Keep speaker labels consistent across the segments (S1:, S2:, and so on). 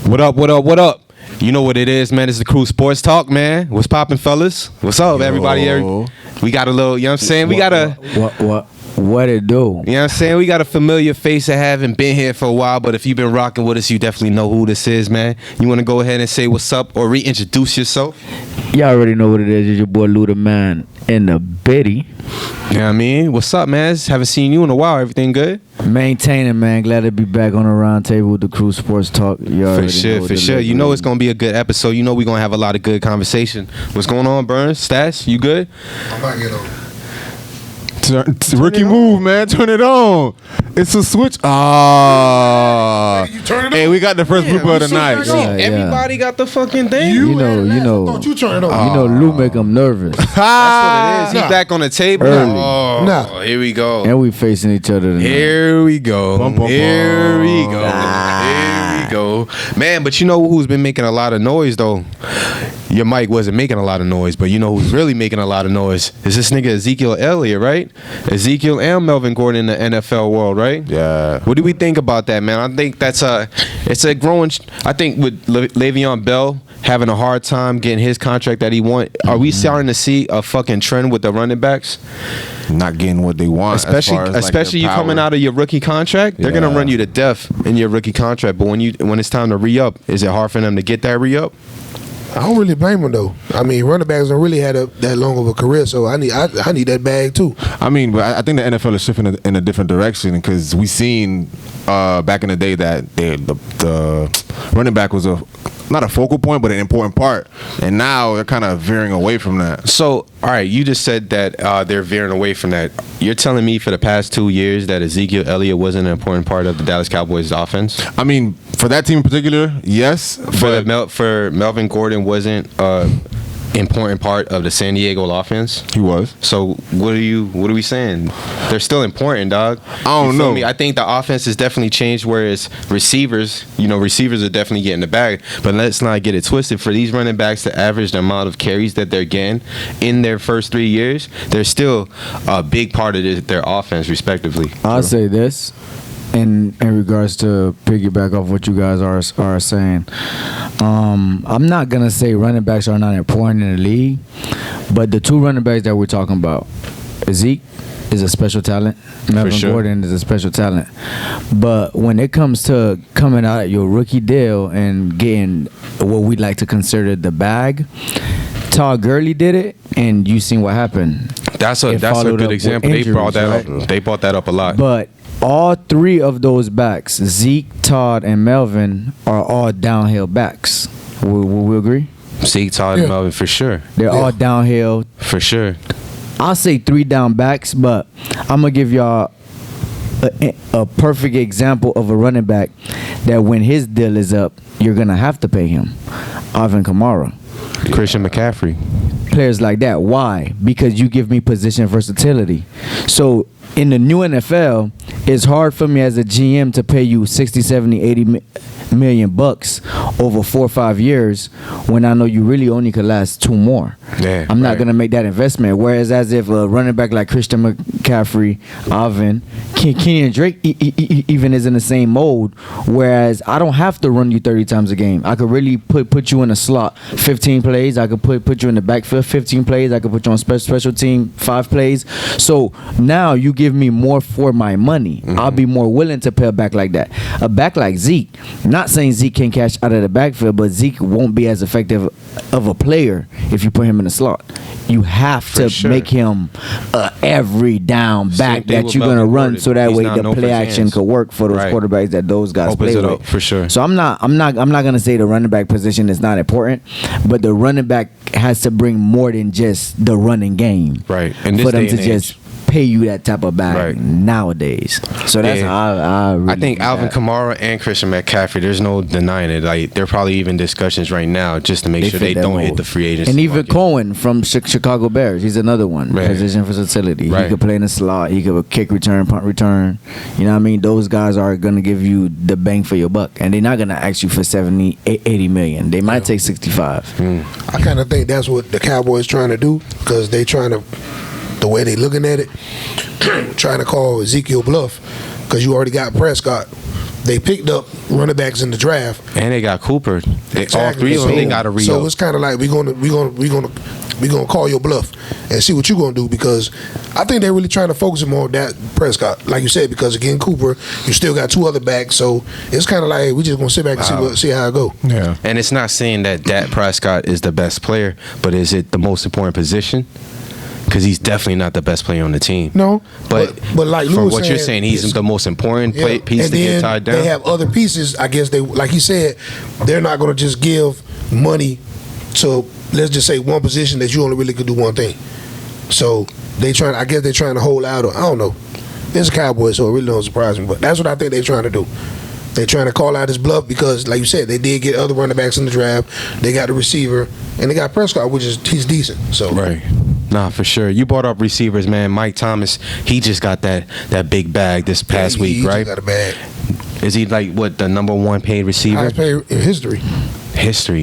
S1: What up, what up, what up? You know what it is, man. It's the Krew Sports Talk, man. What's poppin', fellas? What's up, everybody? We got a little, you know what I'm saying? We got a...
S2: What it do?
S1: You know what I'm saying? We got a familiar face that haven't been here for a while, but if you've been rocking with us, you definitely know who this is, man. You want to go ahead and say what's up or reintroduce yourself?
S2: Y'all already know what it is. It's your boy Luda Man in the bitty.
S1: You know what I mean? What's up, man? Haven't seen you in a while. Everything good?
S2: Maintaining, man. Glad to be back on the round table with the Krew Sports Talk.
S1: For sure. You know it's going to be a good episode. You know we're going to have a lot of good conversation. What's going on, Burns? Stats, you good?
S3: I'm not getting over.
S4: Rookie move, man. Turn it on. It's a switch.
S3: You turn it on.
S4: Hey, we got the first blooper of the night.
S1: Everybody got the fucking thing.
S2: You know.
S3: I thought you turned it on.
S2: You know, Lou make him nervous.
S1: That's what it is. He's back on the table.
S2: Early.
S1: Oh, here we go.
S2: And we facing each other tonight.
S1: Here we go. Here we go. Man, but you know who's been making a lot of noise, though? Your mic wasn't making a lot of noise, but you know who's really making a lot of noise? Is this nigga Ezekiel Elliott, right? Ezekiel and Melvin Gordon in the NFL world, right?
S4: Yeah.
S1: What do we think about that, man? I think it's a growing. I think with Le'Veon Bell having a hard time getting his contract that he want, are we starting to see a fucking trend with the running backs?
S4: Not getting what they want.
S1: Especially you coming out of your rookie contract, they're gonna run you to death in your rookie contract. But when it's time to re-up, is it hard for them to get that re-up?
S3: I don't really blame him though. I mean, running backs don't really have that long of a career, so I need that bag too.
S4: I mean, but I think the NFL is shifting in a different direction because we seen back in the day that the running back was not a focal point, but an important part. And now they're kind of veering away from that.
S1: So, all right, you just said that they're veering away from that. You're telling me for the past 2 years that Ezekiel Elliott wasn't an important part of the Dallas Cowboys offense?
S4: I mean, for that team in particular, yes.
S1: For Melvin Gordon wasn't important part of the San Diego offense.
S4: He was.
S1: So what are we saying? They're still important, dog.
S4: I don't know.
S1: I think the offense has definitely changed, whereas receivers are definitely getting the bag. But let's not get it twisted. For these running backs to average the amount of carries that they're getting in their first 3 years, they're still a big part of their offense, respectively.
S2: I'll say this. In regards to piggyback off what you guys are saying, I'm not gonna say running backs are not important in the league, but the two running backs that we're talking about, Zeke is a special talent. Melvin Gordon is a special talent. But when it comes to coming out of your rookie deal and getting what we like to consider the bag, Todd Gurley did it, and you seen what happened.
S1: That's a good example. They brought that up. They brought that up a lot.
S2: But all three of those backs, Zeke, Todd, and Melvin, are all downhill backs. Will we agree?
S1: Zeke, Todd, and Melvin, for sure.
S2: They're all downhill.
S1: For sure.
S2: I'll say 3 down backs, but I'm going to give y'all a perfect example of a running back that when his deal is up, you're going to have to pay him. Alvin Kamara.
S1: Christian McCaffrey.
S2: Players like that. Why? Because you give me position versatility. So in the new NFL, it's hard for me as a GM to pay you 60, 70, 80 million bucks over 4 or 5 years when I know you really only could last 2 more.
S1: Yeah,
S2: I'm not gonna make that investment. Whereas as if a running back like Christian McCaffrey, Alvin, Kenyon Drake even is in the same mode. Whereas I don't have to run you 30 times a game. I could really put you in a slot 15 plays. I could put you in the backfield 15 plays. I could put you on special team 5 plays. So now you give me more for my money. I'll be more willing to pay a back like that. A back like Zeke, not saying Zeke can catch out of the backfield, but Zeke won't be as effective of a player if you put him in the slot. You have to make him every down back that you're gonna run, so that way the play action could work for those quarterbacks that those guys play with.
S1: For sure.
S2: So I'm not gonna say the running back position is not important, but the running back has to bring more than just the running game,
S1: right? And
S2: for them to just pay you that type of bag nowadays. So that's how I really
S1: think Alvin Kamara and Christian McCaffrey, there's no denying it. Like, they're probably even discussions right now just to make sure they don't hit the free agency
S2: and even
S1: market.
S2: Cohen from Chicago Bears, he's another one. Position versatility. He could play in the slot. He could kick return, punt return. You know what I mean? Those guys are going to give you the bang for your buck. And they're not going to ask you for 70, 80 million. They might take 65.
S3: I kind of think that's what the Cowboys trying to do, because they trying to, the way they looking at it, trying to call Ezekiel bluff, because you already got Prescott. they picked up running backs in the draft,
S1: and they got Cooper.
S3: Exactly.
S1: All three of them, they got to re-up.
S3: So it's kind of like we're gonna call your bluff and see what you're gonna do, because I think they're really trying to focus more on that Prescott, like you said, because again Cooper, you still got 2 other backs, so it's kind of like we just gonna sit back and see how it go.
S4: Yeah.
S1: And it's not saying that Dak Prescott is the best player, but is it the most important position? Because he's definitely not the best player on the team.
S3: No,
S1: but
S3: like Lou
S1: from
S3: was
S1: what you're saying, he's the most important piece
S3: and
S1: to
S3: then
S1: get tied down.
S3: They have other pieces. I guess they, like he said, they're not going to just give money to, let's just say, one position that you only really could do one thing. So they're trying to hold out. I don't know. It's a Cowboy, so it really don't surprise me. But that's what I think they're trying to do. They're trying to call out his bluff because, like you said, they did get other running backs in the draft. They got the receiver, and they got Prescott, which is he's decent. So
S1: right. Nah, for sure. You brought up receivers, man. Mike Thomas, he just got that big bag this past week,
S3: he
S1: right?
S3: Just got a bag.
S1: Is he like what, the number 1 paid receiver?
S3: Highest paid in history.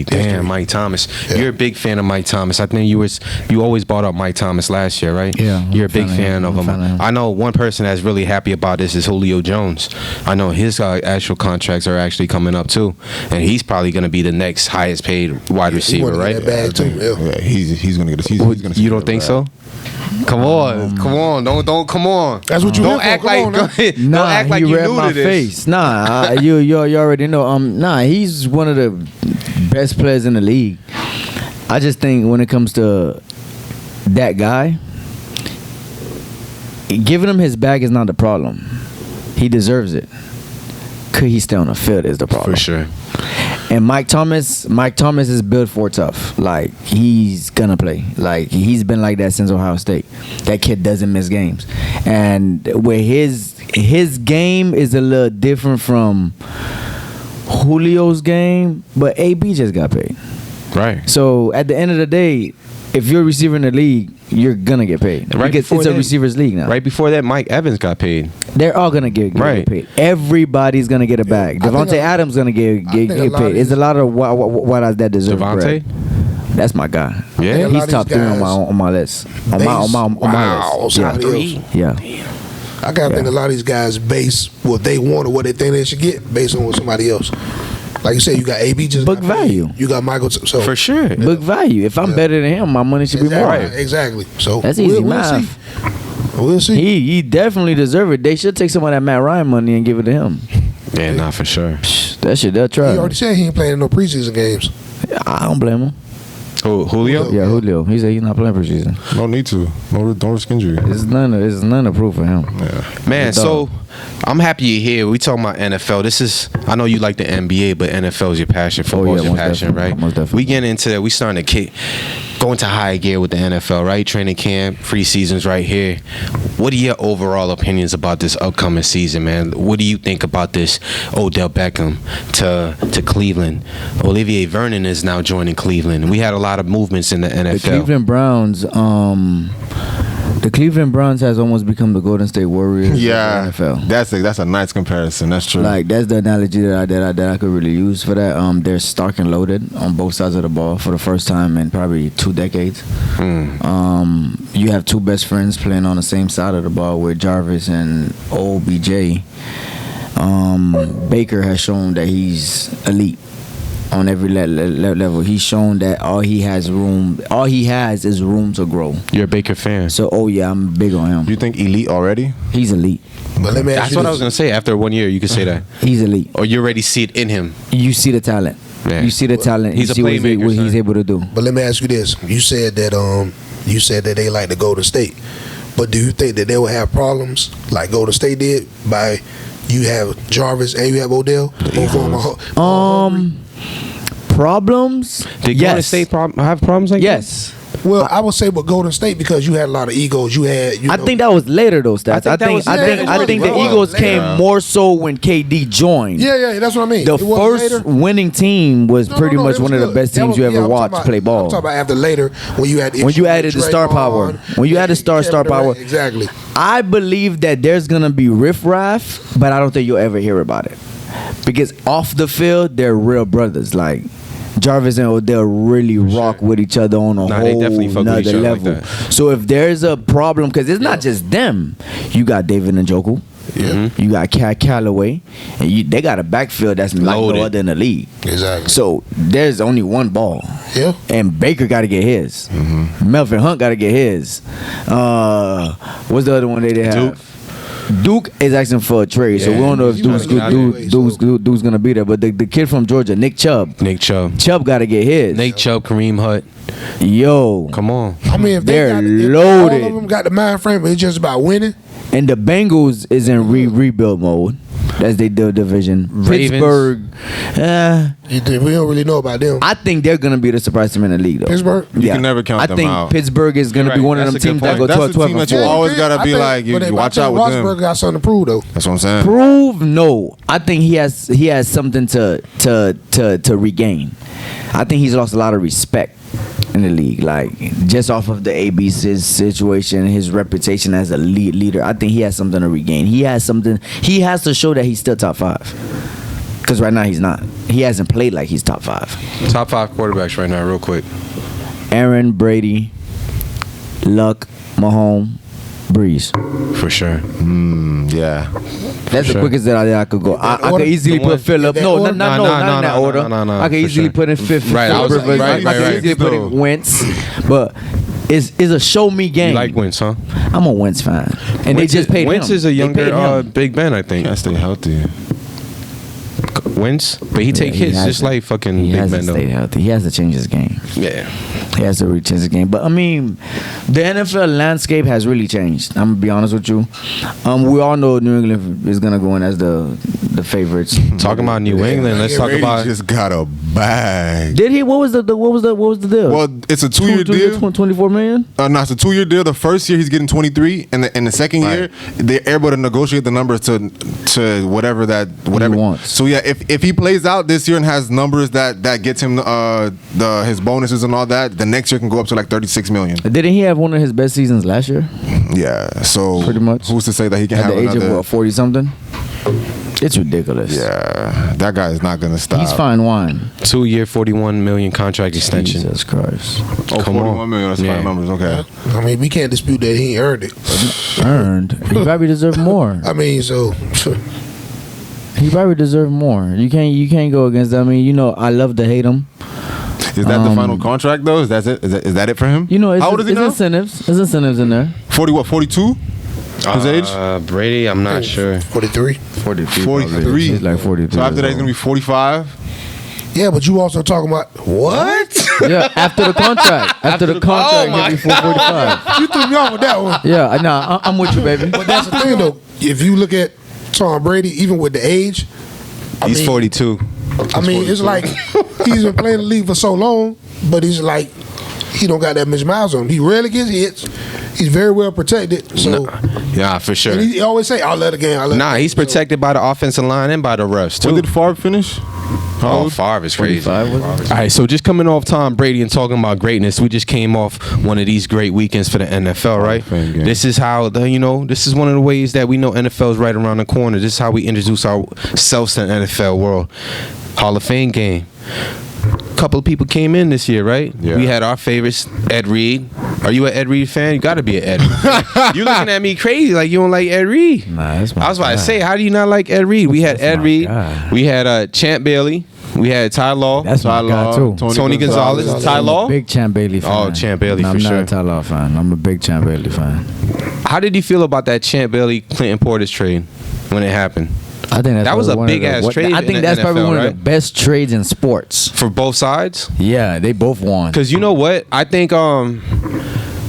S1: Damn, Mike Thomas.
S3: Yeah.
S1: You're a big fan of Mike Thomas. I think you always brought up Mike Thomas last year, right?
S2: Yeah.
S1: You're a big fan of him. I know one person that's really happy about this is Julio Jones. I know his actual contracts are actually coming up too, and he's probably going to be the next highest paid wide receiver, right?
S3: That bag too.
S4: Yeah, he's gonna get. He's gonna.
S1: You don't think so? Come on, don't come on.
S3: That's what you
S1: don't
S3: here
S1: act
S3: for. Come
S1: like
S3: on,
S1: don't
S2: Nah,
S1: act like
S2: he
S1: you
S2: read
S1: knew
S2: my
S1: to this.
S2: face. Nah, you already know. Nah, he's one of the best players in the league. I just think when it comes to that guy, giving him his bag is not the problem. He deserves it. Could he stay on the field is the problem.
S1: For sure.
S2: And Mike Thomas is built for tough. Like, he's gonna play. Like, he's been like that since Ohio State. That kid doesn't miss games. And where his game is a little different from Julio's game, but AB just got paid.
S1: Right.
S2: So at the end of the day, if you're a receiver in the league, you're gonna get paid.
S1: Right,
S2: because it's a receiver's league now.
S1: Right before that, Mike Evans got paid.
S2: They're all gonna get paid. Everybody's gonna get a bag. Devontae Adams gonna get paid. It's a lot of what that deserve.
S1: Devontae?
S2: That's my guy.
S1: Yeah.
S2: He's top 3 on my list. On my list. Yeah.
S3: I gotta think a lot of these guys base what they want or what they think they should get based on what somebody else. Like you said, you got AB just
S2: book value.
S3: You got Michael. So
S1: for sure,
S2: book value. If I'm better than him, my money should be more.
S3: Exactly. So
S2: that's easy math.
S3: We'll see.
S2: He definitely deserve it. They should take some of that Matt Ryan money and give it to him.
S1: Yeah, not for sure.
S2: That shit, they'll try.
S3: He already said he ain't playing in no preseason games.
S2: I don't blame him.
S1: Julio?
S2: Yeah, Julio. He said he's not playing preseason.
S4: No need to. Don't risk injury.
S2: It's none of proof for him.
S4: Yeah.
S1: Man, so I'm happy you're here. We talking about NFL. I know you like the NBA, but NFL is your passion. Football is your passion, right?
S2: Most definitely.
S1: We get into that. We starting to go into high gear with the NFL, right? Training camp, preseason's right here. What are your overall opinions about this upcoming season, man? What do you think about this Odell Beckham to Cleveland? Olivier Vernon is now joining Cleveland. We had a lot of movements in the NFL.
S2: The Cleveland Browns has almost become the Golden State Warriors
S4: Yeah,
S2: of the NFL.
S4: that's a nice comparison. That's true.
S2: Like, that's the analogy that I could really use for that. They're stock and loaded on both sides of the ball for the first time in probably 2 decades. You have 2 best friends playing on the same side of the ball with Jarvis and OBJ. Baker has shown that he's elite on every level. He's shown that all he has is room to grow.
S1: You're a Baker fan.
S2: So, I'm big on him.
S4: You think elite already?
S2: He's elite.
S3: But let me ask
S1: That's
S3: you
S1: what
S3: this.
S1: I was going to say. After 1 year, you could say that.
S2: He's elite.
S1: Or you already see it in him.
S2: You see the talent.
S1: Yeah.
S2: You see the talent.
S1: He's
S2: you
S1: a
S2: see
S1: playmaker,
S2: what he's
S1: son.
S2: able to do.
S3: But let me ask you this. You said that they like the Golden State. But do you think that they will have problems like Golden State did by you have Jarvis and you have Odell?
S2: Problems?
S1: Did Golden State have problems like
S2: Yes.
S3: Well, I would say with Golden State because you had a lot of egos. You had.
S2: I think that was later though, Stats. I think the
S3: later.
S2: Eagles
S3: Later.
S2: came more so when KD joined.
S3: Yeah, that's what I mean.
S2: The
S3: It wasn't
S2: first
S3: later.
S2: winning team was pretty much
S3: it was
S2: one of the
S3: good.
S2: best
S3: That
S2: teams
S3: was-
S2: you ever
S3: I'm
S2: watched
S3: talking
S2: play
S3: about- I'm
S2: ball.
S3: talking about after later when you had
S2: When you added the star
S3: Draymond,
S2: power. When you added star
S3: Kevin
S2: power.
S3: Durant, exactly.
S2: I believe that there's gonna be riffraff, but I don't think you'll ever hear about it because off the field they're real brothers. Like Jarvis and Odell really rock with each other on a
S1: They
S2: whole
S1: definitely fuck with
S2: nother
S1: each other like
S2: level.
S1: that.
S2: So if there's a problem, because it's not just them, you got David Njoku.
S3: Yeah.
S2: You got Callaway, and they got a backfield that's like
S1: Loaded.
S2: no other in the league.
S3: Exactly.
S2: So there's only one ball.
S3: Yeah.
S2: And Baker got to get his. Melvin Hunt got to get his. What's the other one they have? Duke is asking for a trade, so we don't know if Duke's gonna be there. But the kid from Georgia, Nick Chubb got to get his.
S1: Nate Chubb, Kareem Hunt.
S2: Yo,
S1: Come on.
S3: I mean, if
S2: They're
S3: if
S2: loaded.
S3: all of them got the mind frame, but it's just about winning.
S2: and the Bengals is in rebuild mode. That's their division.
S1: Ravens.
S2: Pittsburgh,
S3: We don't really know about them.
S2: I think they're gonna be the surprise team in the league, though.
S3: Pittsburgh?
S4: You can never count
S2: I
S4: them
S2: think
S4: out.
S2: Pittsburgh is gonna
S1: You're
S2: be
S1: right.
S2: one of them
S1: That's a good
S2: teams that
S1: point.
S2: go
S4: That's
S2: 12,
S4: the
S2: 12
S4: team
S2: and
S4: that you
S2: 4.
S4: always gotta
S3: I
S4: be
S3: think-
S4: like, you
S3: but
S4: watch
S3: I
S4: out
S3: think
S4: with them.
S3: Rosberg got something to prove, though.
S4: That's what I'm saying.
S2: Prove no. I think he has something to regain. I think he's lost a lot of respect in the league, like just off of the AB's situation, his reputation as a leader. I think he has something to regain. He has to show that he's still top 5. Because right now he's not. He hasn't played like he's top 5.
S1: Top 5 quarterbacks right now, real quick.
S2: Aaron, Brady, Luck, Mahomes, Breeze.
S1: For sure.
S4: Yeah.
S2: That's the
S1: sure.
S2: quickest that I could go. I
S3: order?
S2: could easily
S1: The one-
S2: put Phillip.
S3: that
S2: No,
S3: order?
S2: not in that order.
S1: no,
S2: I could
S1: for
S2: easily
S1: sure.
S2: put in fifth.
S1: Right, I was-
S2: Rivers.
S1: right,
S2: I could
S1: right.
S2: easily put in Wentz. But it's a show me game.
S1: You like Wentz, huh?
S2: I'm a Wentz fan, and
S1: Wentz
S2: they just paid
S1: Wentz
S2: him.
S1: is a
S2: They paid
S1: younger
S2: him.
S1: Big Ben, I think.
S4: Gotta stay healthy.
S1: Wentz, but he take
S2: he
S1: hits
S2: has
S1: just
S2: to-
S1: like fucking
S2: He
S1: Big
S2: has
S1: Ben
S2: to
S1: though.
S2: stay healthy. He has to change his game.
S1: Yeah.
S2: He has to really change his game. But I mean, the NFL landscape has really changed. I'm gonna be honest with you. We all know New England is gonna go in as the favorites.
S1: Talking about New England, let's talk
S4: Brady
S1: about
S4: just got a bag.
S2: Did he? What was the deal?
S4: Well, it's a 2-year deal.
S2: 24 million.
S4: No, it's a 2-year deal. The first year he's getting 23, and the second year they're able to negotiate the numbers to whatever
S2: He wants.
S4: So yeah, if he plays out this year and has numbers that gets him his bonuses and all that, the next year can go up to like 36 million.
S2: Didn't he have one of his best seasons last year?
S4: Yeah, so
S2: Pretty much.
S4: who's to say that he can
S2: At
S4: have
S2: the age
S4: another?
S2: of 40 something. It's ridiculous.
S4: Yeah, that guy is not gonna stop.
S2: He's fine wine.
S1: 2-year, 41 million contract extension.
S2: Jesus Christ.
S4: Oh,
S1: Come
S4: 41
S1: on.
S4: million. That's
S1: Yeah.
S4: fine numbers. Okay.
S3: I mean, we can't dispute that he earned it.
S2: Earned. He probably deserved more.
S3: I mean, so
S2: He probably deserved more. You can't go against that. I mean, I love to hate him.
S4: Is that the final contract though? Is that it? Is that it for him?
S2: It's,
S4: How old is he
S2: it's
S4: now?
S2: incentives. There's incentives in there.
S4: 42? His age?
S1: Brady, I'm not sure.
S3: 43.
S4: 43.
S2: He's like 43.
S4: So after that, he's gonna be 45.
S3: Yeah, but you also talking about what?
S2: Yeah, after the contract. After the contract, he'll be 445.
S3: You threw me off with that one.
S2: Yeah, nah, I'm with you, baby.
S3: But that's the thing, though. If you look at Tom Brady, even with the age,
S1: He's 42.
S3: I mean, it's like he's been playing the league for so long, but he's like he don't got that much miles on him. He rarely gets hits. He's very well protected. So
S1: Yeah, for sure.
S3: and he always say, "I'll let the game."
S1: He's protected by the offensive line and by the refs too.
S4: When did Favre finish?
S1: Oh, Favre is crazy.
S2: 45, was it?
S1: All right, so just coming off Tom Brady and talking about greatness, we just came off one of these great weekends for the NFL, right?
S4: Fame game.
S1: This is how this is one of the ways that we know NFL is right around the corner. This is how we introduce ourselves to the NFL world. Hall of Fame game. A couple of people came in this year, right?
S4: Yeah.
S1: We had our favorites, Ed Reed. Are you an Ed Reed fan? You got to be an Ed Reed fan. You looking at me crazy like you don't like Ed Reed.
S2: Nah, that's my
S1: I was about to
S2: guy.
S1: say, how do you not like Ed Reed? We had
S2: That's
S1: Ed
S2: my
S1: Reed.
S2: guy.
S1: We had Champ Bailey. We had Ty Law.
S2: That's my
S4: Ty
S2: guy,
S4: Law,
S2: too.
S1: Tony Gonzalez. Ty
S2: I'm a
S1: Law.
S2: big Champ Bailey fan.
S1: Oh, Champ Bailey
S2: No,
S1: for
S2: I'm
S1: sure.
S2: not a Ty Law fan. I'm a big Champ Bailey fan.
S1: How did you feel about that Champ Bailey Clinton Portis trade when it happened?
S2: I think
S1: That was a big-ass trade
S2: I
S1: in
S2: think
S1: the
S2: that's probably
S1: NFL,
S2: one of
S1: right?
S2: the best trades in sports.
S1: For both sides?
S2: Yeah, they both won.
S1: Because you know what? I think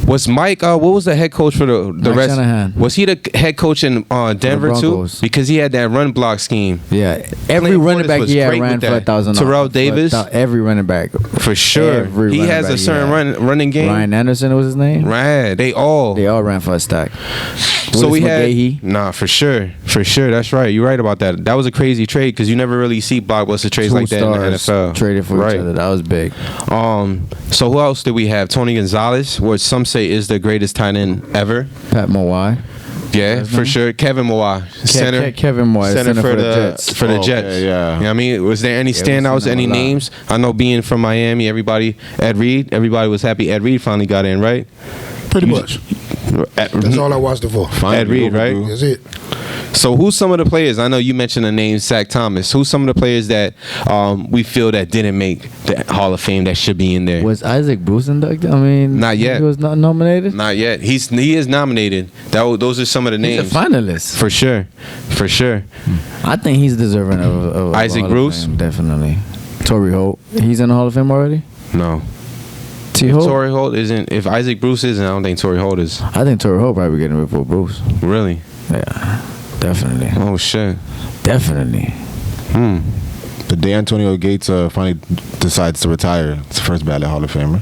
S1: was Mike what was the head coach for the
S2: Mike
S1: rest?
S2: Shanahan.
S1: Was he the head coach in Denver too?
S2: Broncos.
S1: Because he had that run block scheme.
S2: Yeah, every
S1: Clinton
S2: running
S1: Portis
S2: back
S1: was
S2: he had
S1: great
S2: ran
S1: with
S2: for
S1: that.
S2: 1,000.
S1: Terrell Davis?
S2: Every running back.
S1: For sure.
S2: Every
S1: He
S2: running
S1: has
S2: back
S1: a
S2: he
S1: certain
S2: had.
S1: running game.
S2: Ryan Anderson was his name.
S1: Right. They all
S2: ran for a stack.
S1: So we had
S2: McGahee.
S1: for sure. That's right. You're right about that. That was a crazy trade because you never really see blockbuster trades like that in the NFL.
S2: Traded for each other. That was big.
S1: So who else did we have? Tony Gonzalez, which some say is the greatest tight end ever.
S2: Pat Mawai.
S1: Yeah, for sure. Kevin Mawai, center.
S2: Kevin Mawai, center for the Jets.
S1: For the
S4: Okay,
S1: Jets.
S4: yeah.
S1: You know what I mean? Was there any
S2: we've
S1: standouts?
S2: seen them
S1: Any
S2: a lot.
S1: names? I know being from Miami, Ed Reed. Everybody was happy. Ed Reed finally got in, right?
S3: Pretty much. That's all I watched it for.
S1: Ed Reed, right?
S3: That's it.
S1: So who's some of the players? I know you mentioned the name Zach Thomas. Who's some of the players that we feel that didn't make the Hall of Fame that should be in there?
S2: Was Isaac Bruce inducted? I mean,
S1: Not yet.
S2: He was not nominated.
S1: Not yet. He is nominated. Those are some of the names.
S2: He's a finalist.
S1: For sure. For sure.
S2: I think he's deserving of
S1: Isaac
S2: Hall of
S1: Bruce?
S2: Fame, definitely. Torrey Holt. He's in the Hall of Fame already?
S1: No.
S2: T.
S1: If
S2: Holt?
S1: Torrey Holt isn't, if Isaac Bruce isn't, I don't think Torrey Holt is.
S2: I think Torrey Holt probably getting before Bruce.
S1: Really?
S2: Yeah. Definitely.
S1: Oh, shit.
S2: Definitely.
S4: The day Antonio Gates finally decides to retire, it's the first ballot Hall of Famer.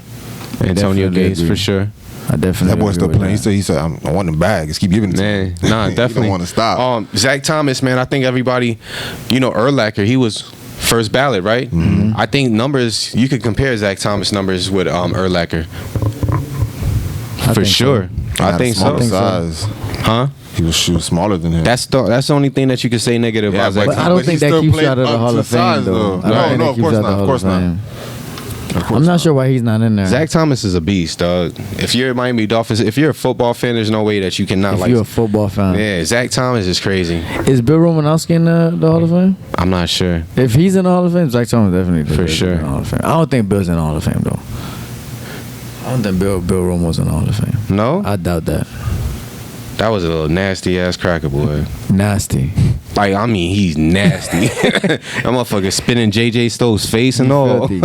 S1: Antonio
S2: Definitely
S1: Gates,
S2: agree.
S1: for sure.
S2: I definitely
S4: That boy
S2: agree
S4: still
S2: with
S4: playing.
S2: that.
S4: He said, I want the bag. Just keep giving it to
S1: Man,
S4: him.
S1: nah,
S4: He
S1: definitely.
S4: don't want to stop.
S1: Zach Thomas, man, I think everybody, Urlacher, he was first ballot, right?
S4: Mm-hmm.
S1: I think numbers, you could compare Zach Thomas numbers with Urlacher.
S2: I
S1: For
S2: think
S1: sure.
S2: so.
S1: I think so.
S4: Size.
S1: Huh?
S4: He was smaller than him.
S1: That's the only thing that you could say negative
S4: Yeah,
S1: about Zach
S2: But I
S1: Thomas.
S2: don't
S4: But he
S2: think that
S4: still
S2: keeps you
S4: played
S2: out of the
S4: up
S2: Hall
S4: to
S2: of Fame,
S4: size,
S2: though.
S4: though.
S2: I don't think
S4: No,
S2: that
S4: of
S2: keeps
S4: course
S2: you out
S4: not,
S2: the
S4: of
S2: Hall
S4: course not.
S2: Fame.
S4: Of course
S2: I'm not
S4: not.
S2: sure why he's not in there.
S1: Zach Thomas is a beast, dog. If you're a Miami Dolphins, if you're a football fan, there's no way that you cannot
S2: if
S1: like.
S2: you're a football fan.
S1: Yeah, Zach Thomas is crazy.
S2: Is Bill Romanowski in the Hall of Fame?
S1: I'm not sure.
S2: If he's in the Hall of Fame, Zach Thomas definitely
S1: For
S2: deserves to be
S1: sure.
S2: in the Hall of Fame. I don't think Bill's in the Hall of Fame, though. I don't think Bill Romo's in the Hall of Fame.
S1: No,
S2: I doubt that.
S1: that was a little nasty ass cracker boy.
S2: Nasty.
S1: Like, I mean, he's nasty. That motherfucker spinning JJ Stowe's face and all.
S2: Filthy.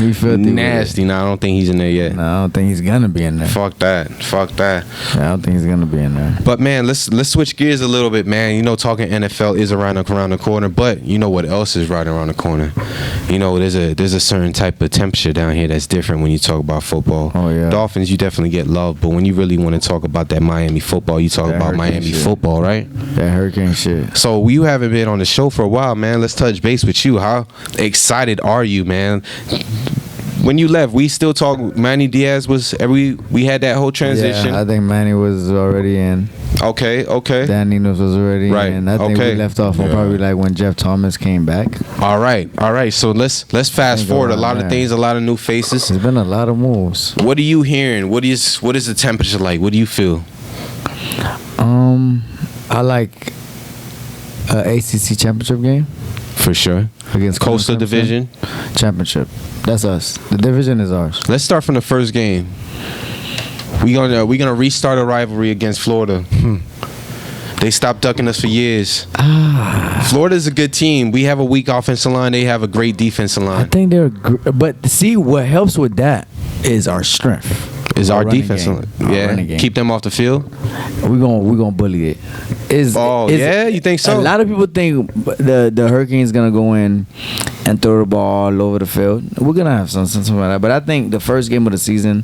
S2: He filthy.
S1: Nasty. Nah, I don't think he's in there yet.
S2: No, I don't think he's gonna be in there.
S1: Fuck that. Fuck that.
S2: Yeah, I don't think he's gonna be in there.
S1: But man, let's switch gears a little bit, man. Talking NFL is around the corner, but you know what else is right around the corner? There's a certain type of temperature down here that's different when you talk about football.
S2: Oh, yeah.
S1: Dolphins, you definitely get love, but when you really want to talk about that Miami football, you talk
S2: That
S1: about
S2: hurricane
S1: Miami
S2: shit.
S1: football, right?
S2: That hurricane shit.
S1: So you haven't been on the show for a while, man. Let's touch base with you. How excited are you, man? When you left, we still talk. Manny Diaz was we had that whole transition.
S2: Yeah, I think Manny was already in.
S1: Okay.
S2: Dan Enos was already
S1: Right,
S2: in. I think
S1: okay.
S2: we left off on probably like when Jeff Thomas came back.
S1: All right. So let's fast
S2: Think
S1: forward. A
S2: around
S1: lot of
S2: there.
S1: things, a lot of new faces.
S2: There's been a lot of moves.
S1: What are you hearing? What is the temperature like? What do you feel?
S2: I like ACC championship game
S1: For sure.
S2: against
S1: Coastal
S2: Clemson.
S1: Division.
S2: Championship. That's us. The division is ours.
S1: Let's start from the first game. We gonna restart a rivalry against Florida. They stopped ducking us for years. Florida's a good team. We have a weak offensive line. They have a great defensive
S2: I
S1: line.
S2: think but see what helps with that is our strength.
S1: Is our
S2: running
S1: defense?
S2: game. Our
S1: Yeah.
S2: running game.
S1: Keep them off the field.
S2: We're gonna bully it.
S1: Yeah, you think so?
S2: A lot of people think the Hurricanes gonna go in and throw the ball all over the field. We're gonna have something like that. But I think the first game of the season,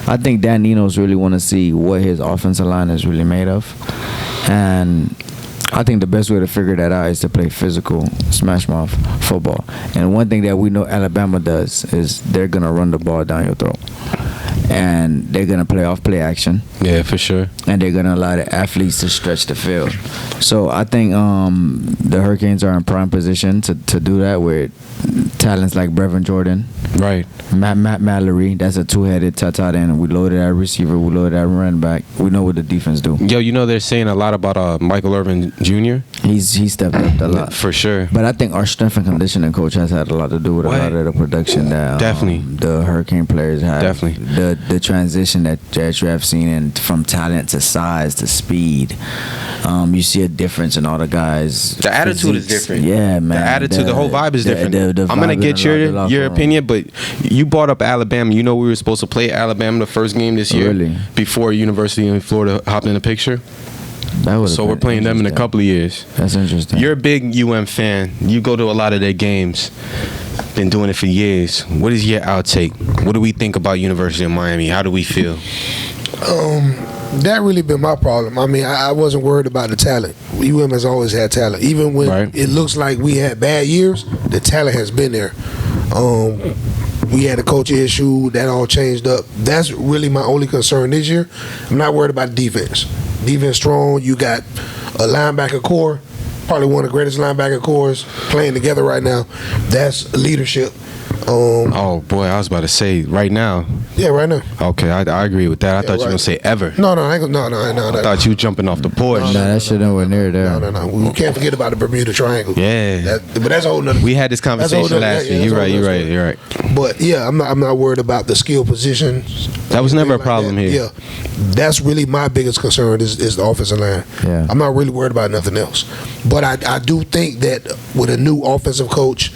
S2: I think Dan Enos really want to see what his offensive line is really made of, and I think the best way to figure that out is to play physical smash mouth football. And one thing that we know Alabama does is they're gonna run the ball down your throat. And they're going to play off play action.
S1: Yeah, for sure.
S2: And they're going to allow the athletes to stretch the field. So I think the Hurricanes are in prime position to do that with talents like Brevin Jordan.
S1: Right.
S2: Matt Mallory, that's a two-headed tight end. We loaded that receiver. We loaded that running back. We know what the defense do.
S1: Yo, they're saying a lot about Michael Irvin Jr.
S2: He stepped up a lot.
S1: For sure.
S2: But I think our strength and conditioning coach has had a lot to do with a lot of the production that
S1: Definitely.
S2: The Hurricane players have.
S1: Definitely.
S2: The transition that you have seen from talent to size to speed. You see a difference in all the guys.
S1: The attitude is
S2: physiques.
S1: different.
S2: Yeah, man.
S1: The attitude, the whole vibe is different.
S2: The
S1: I'm gonna
S2: vibe
S1: get
S2: in the locker
S1: your
S2: room.
S1: opinion, but you brought up Alabama. You know we were supposed to play Alabama the first game this year.
S2: Really?
S1: Before University of Florida hopped in the picture.
S2: That would've
S1: So
S2: been
S1: we're playing them in a
S2: interesting.
S1: couple of years.
S2: That's interesting.
S1: You're a big UM fan. You go to a lot of their games. Been doing it for years. What is your outtake? What do we think about University of Miami? How do we feel?
S3: That really been my problem. I mean, I wasn't worried about the talent. UM has always had talent. Even when it looks like we had bad years, the talent has been there. We had a coaching issue. That all changed up. That's really my only concern this year. I'm not worried about defense. Defense strong. You got a linebacker core, probably one of the greatest linebacker cores playing together right now. That's leadership.
S1: Oh boy, I was about to say right now.
S3: Yeah, right now.
S1: Okay, I agree with that. I thought you were gonna say ever.
S3: No, I ain't gonna, no.
S1: I thought you were jumping off the porch.
S2: Nah, that shit nowhere near there.
S3: No. We can't forget about the Bermuda Triangle.
S1: Yeah.
S3: But that's a whole nother.
S1: We had this conversation last year. You're right.
S3: But yeah, I'm not worried about the skill positions.
S1: That was never a
S3: Like
S1: problem
S3: that.
S1: here.
S3: Yeah, that's really my biggest concern is the offensive line.
S2: Yeah.
S3: I'm not really worried about nothing else. But I do think that with a new offensive coach,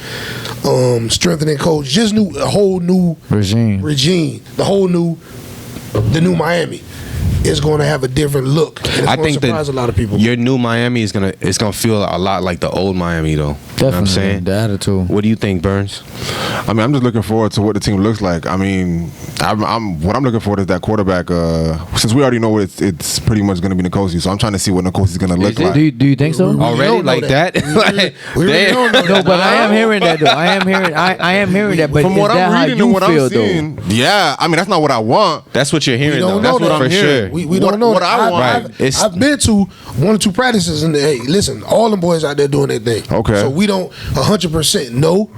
S3: strengthening coach, just a whole new regime, the new Miami is going to have a different look. And it's
S1: I
S3: going
S1: think
S3: to surprise
S1: that
S3: a lot of people.
S1: your new Miami is gonna feel a lot like the old Miami though.
S2: Definitely,
S1: You know what I'm saying?
S2: the attitude.
S1: What do you think, Burns?
S4: I mean, I'm just looking forward to what the team looks like. I mean, what I'm looking for is that quarterback. Since we already know it's pretty much going to be Nkosi, so I'm trying to see what Nkosi is going to look like.
S2: Do you think so?
S3: We
S1: Already
S3: don't know
S1: like that?
S3: We really don't know
S2: No,
S3: that.
S2: but I am hearing that though. I am hearing that. But
S4: From
S2: is
S4: what
S2: that
S4: I'm
S2: how
S4: reading
S2: you
S4: and what
S2: feel
S4: I'm seeing,
S2: though?
S4: yeah. I mean, that's not what I want.
S1: That's what you're hearing
S3: We
S1: though.
S3: don't
S1: That's
S3: know
S1: what
S3: that.
S1: for sure.
S3: We don't know
S4: what
S3: that.
S4: I want.
S1: Right.
S3: I've been to 1 or 2 practices and hey, listen, all them boys out there doing their thing.
S4: Okay.
S3: So we don't 100% know,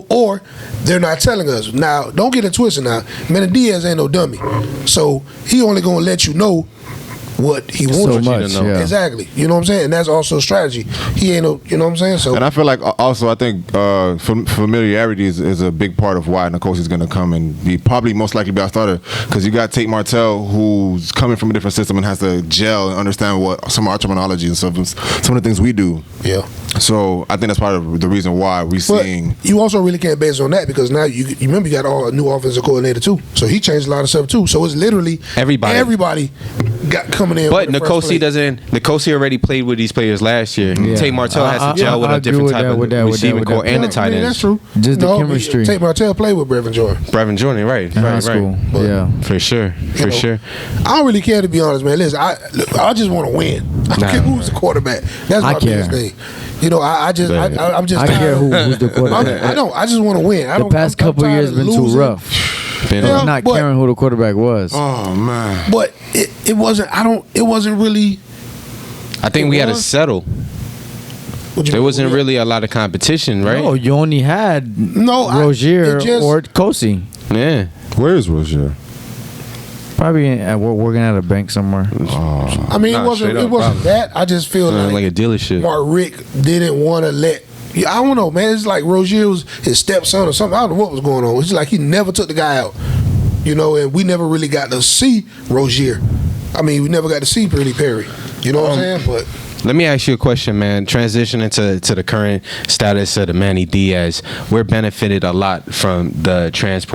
S3: or they're not telling us. Now, don't get it twisted now. Menendez ain't no dummy. So he only gonna let you know what he wants
S2: So
S3: you to
S2: much,
S3: know.
S2: yeah.
S3: Exactly. You know what I'm saying? And that's also strategy. He ain't no, you know what I'm saying? So
S4: And I feel like also I think familiarity is a big part of why Nkosi is going to come and be probably most likely be our starter because you got Tate Martell who's coming from a different system and has to gel and understand what some of our terminology and some of the things we do.
S3: yeah.
S4: So I think that's part of the reason why we're
S3: But
S4: seeing.
S3: you also really can't base it on that because now you remember you got a new offensive coordinator too. So he changed a lot of stuff too. So it's literally everybody got coming in.
S1: But
S3: with the first play.
S1: Nkosi already played with these players last year.
S2: Yeah.
S1: Tate Martell has to gel with
S2: I
S1: a
S2: agree
S1: different
S2: with
S1: type
S2: that,
S1: of
S2: with that,
S1: receiving
S2: with
S1: core
S2: that.
S1: and the
S3: Yeah,
S1: tight
S3: I mean,
S1: ends.
S3: that's true.
S2: Just the chemistry.
S3: Tate Martell played with Brevin Jordan.
S1: Brevin Jordan, right.
S2: In high school.
S3: But-
S2: Yeah.
S1: For sure.
S3: You know, I don't really care to be honest, man. Listen, I just want to win. I don't care who's the quarterback. That's my
S2: I care.
S3: biggest thing. I'm just.
S2: I care who's the quarterback.
S3: I don't. I just want to win.
S2: The past couple years been too rough.
S3: Yeah,
S2: Not
S3: but-
S2: caring who the quarterback was.
S4: Oh man!
S3: But it wasn't. It wasn't really.
S1: I think we had to settle. There wasn't really a lot of competition, right?
S2: No, you only had Rozier or Kosi.
S1: Yeah.
S4: Where is Rozier?
S2: Probably working at a bank somewhere.
S3: I mean,
S1: Nah,
S3: it wasn't.
S1: straight up,
S3: It wasn't
S1: probably.
S3: that. I just feel
S1: Like a dealership.
S3: Mark Rick didn't want to let. I don't know, man. It's like Rozier was his stepson or something. I don't know what was going on. It's like he never took the guy out, and we never really got to see Rozier. I mean, we never got to see Pretty Perry. You know what I'm saying? But
S1: Let me ask you a question, man. Transitioning to the current status of the Manny Diaz, we're benefited a lot from the transfer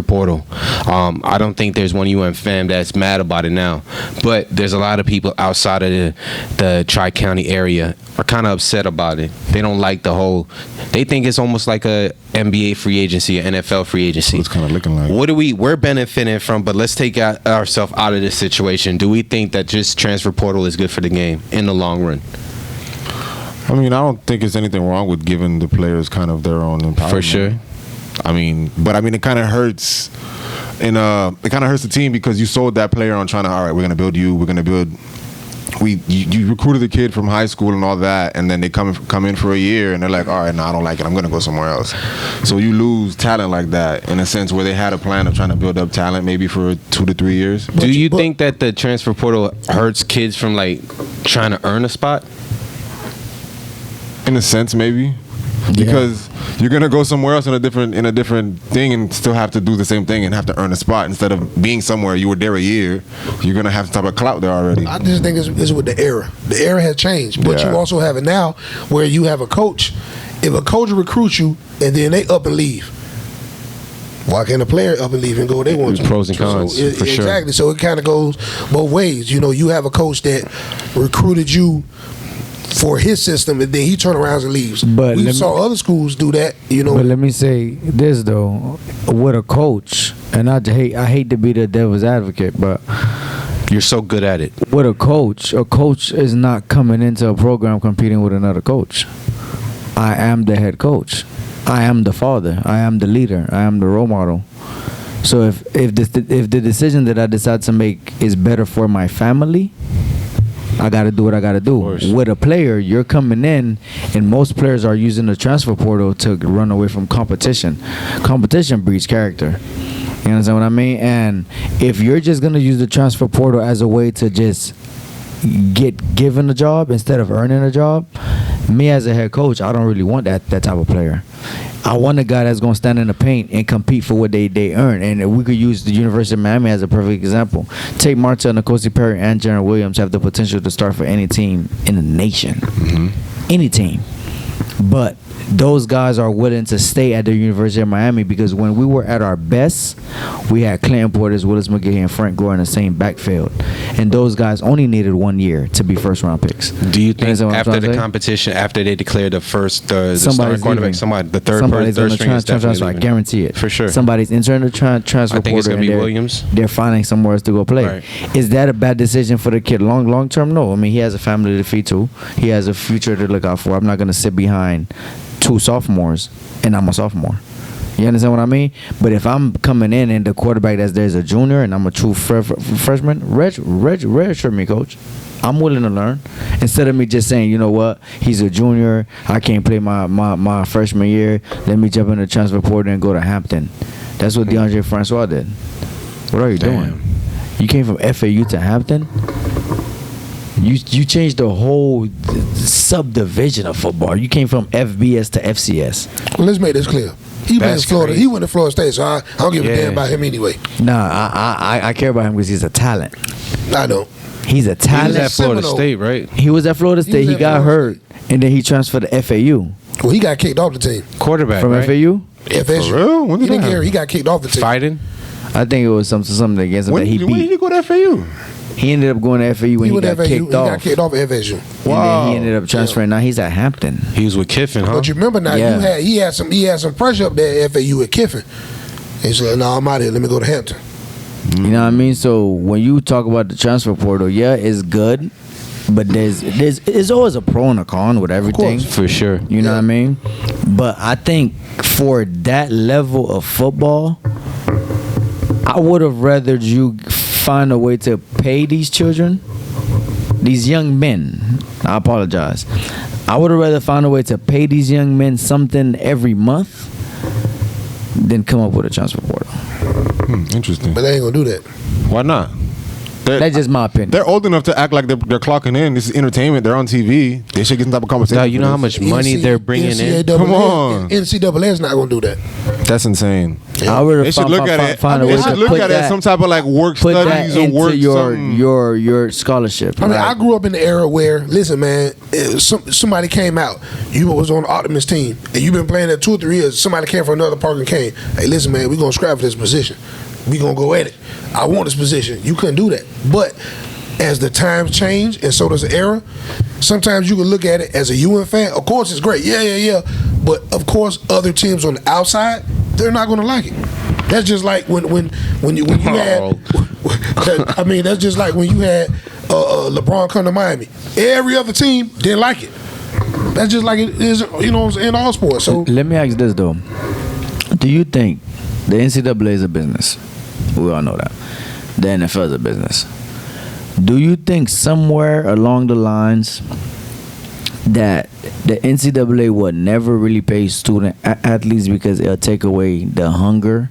S1: portal. I don't think there's one UM fan that's mad about it now, but there's a lot of people outside of the Tri-County area are kind of upset about it. They don't like the whole. They think it's almost like a NBA free agency, an NFL free agency.
S4: It's kind of looking like.
S1: What we're benefiting from, but let's take ourselves out of this situation. Do we think that just transfer portal is good for the game in the long run?
S4: I mean, I don't think there's anything wrong with giving the players kind of their own empowerment.
S1: For sure.
S4: I mean, it kind of hurts. It kind of hurts the team because you sold that player on trying to. All right, we're gonna build you. We're gonna build. You recruited the kid from high school and all that, and then they come in for a year and they're like, all right, no, I don't like it. I'm gonna go somewhere else. So you lose talent like that in a sense where they had a plan of trying to build up talent maybe for 2 to 3 years.
S1: Do you think that the transfer portal hurts kids from like trying to earn a spot?
S4: In a sense, maybe. Because you're gonna go somewhere else in a different thing and still have to do the same thing and have to earn a spot instead of being somewhere you were there a year. You're gonna have some type of clout there already.
S3: I just think it's with the era. The era has changed, but
S4: Yeah.
S3: you also have it now where you have a coach. If a coach recruits you and then they up and leave, why can't a player up and leave and go where they want to?
S1: Pros and cons, for sure.
S3: Exactly. So it kind of goes both ways. You have a coach that recruited you for his system, and then he turns around and leaves.
S2: But
S3: we saw other schools do that.
S2: But let me say this though, with a coach, and I hate to be the devil's advocate, but
S1: you're so good at it.
S2: With a coach is not coming into a program competing with another coach. I am the head coach. I am the father. I am the leader. I am the role model. So if the decision that I decide to make is better for my family, I got to do what I got to do. With a player, you're coming in, and most players are using the transfer portal to run away from competition. Competition breeds character. You understand what I mean? And if you're just going to use the transfer portal as a way to just get given a job instead of earning a job, me as a head coach, I don't really want that type of player. I want a guy that's going to stand in the paint and compete for what they earn. And we could use the University of Miami as a perfect example. Take Martell, N'Kosi Perry, and Jaron Williams have the potential to start for any team in the nation. Any team. But those guys are willing to stay at the University of Miami because when we were at our best, we had Clinton Portis, Willis McGahee, and Frank Gore in the same backfield. And those guys only needed 1 year to be first-round picks.
S1: Do you think after the competition, after they declare the starting quarterback, the third string is definitely leaving?
S2: I guarantee it.
S1: For sure.
S2: Somebody's entering the transfer
S1: I think it's
S2: portal
S1: going to be Williams.
S2: They're finding somewhere else to go play.
S1: Right.
S2: Is that a bad decision for the kid? Long term, no. I mean, he has a family to feed too. He has a future to look out for. I'm not going to sit behind 2 sophomores and I'm a sophomore. You understand what I mean? But if I'm coming in and the quarterback there's a junior and I'm a true freshman, redshirt me, coach. I'm willing to learn. Instead of me just saying, you know what, he's a junior, I can't play my freshman year, let me jump in the transfer portal and go to Hampton. That's what DeAndre Francois did. What are you doing? You came from FAU to Hampton? You changed the whole subdivision of football. You came from FBS to FCS.
S3: Well, let's make this clear. He went to Florida. He went to Florida State, so I don't give a damn about him anyway.
S2: Nah, I care about him because he's a talent.
S3: I don't.
S2: He's a talent.
S1: He was at Florida State, right?
S2: He was at Florida State. He got hurt, and then he transferred to FAU.
S3: Well, he got kicked off the team.
S1: Quarterback,
S2: from
S1: right?
S2: FAU?
S3: FSU.
S4: For real? When did
S3: he didn't
S4: that
S3: care. He got kicked off the team.
S1: Fighting?
S2: I think it was something against him that he beat.
S4: When did he go to FAU?
S2: He ended up going to FAU when he got kicked off.
S3: He got kicked off at FSU.
S2: Wow. And then he ended up transferring. Now he's at Hampton.
S1: He was with Kiffin, huh?
S3: But you remember now, he had some pressure up there at FAU at Kiffin. He said, "No, I'm out here. Let me go to Hampton."
S2: You know what I mean? So when you talk about the transfer portal, it's good, but there's always a pro and a con with everything.
S1: For sure.
S2: You know what I mean? But I think for that level of football, I would have rather you find a way to pay these children, these young men. I apologize. I would have rather find a way to pay these young men something every month than come up with a transfer portal.
S4: Interesting.
S3: But they ain't gonna do that.
S4: Why not?
S2: That's just my opinion.
S4: They're old enough to act like they're clocking in. This is entertainment. They're on TV. They should get some type of compensation.
S1: Now, you know how much money they're bringing in?
S4: Come on.
S3: NCAA is not gonna do that.
S4: That's insane.
S2: They
S4: should look at it. They should look at it as some type of like work studies or work
S2: your scholarship.
S3: I mean, I grew up in the era where, listen, man, somebody came out. You was on the Optimus team, and you've been playing there 2 or 3 years. Somebody came from another park and came. Hey, listen, man, we're gonna scrap for this position. We gonna go at it. I want this position. You couldn't do that. But as the times change, and so does the era, sometimes you can look at it as a UN fan. Of course, it's great. Yeah. But of course, other teams on the outside, they're not gonna like it. That's just like when you had. I mean, that's just like when you had LeBron come to Miami. Every other team didn't like it. That's just like it is, in all sports. So
S2: let me ask this though: do you think the NCAA is a business? We all know that. The NFL is a business. Do you think somewhere along the lines that the NCAA would never really pay student athletes because it'll take away the hunger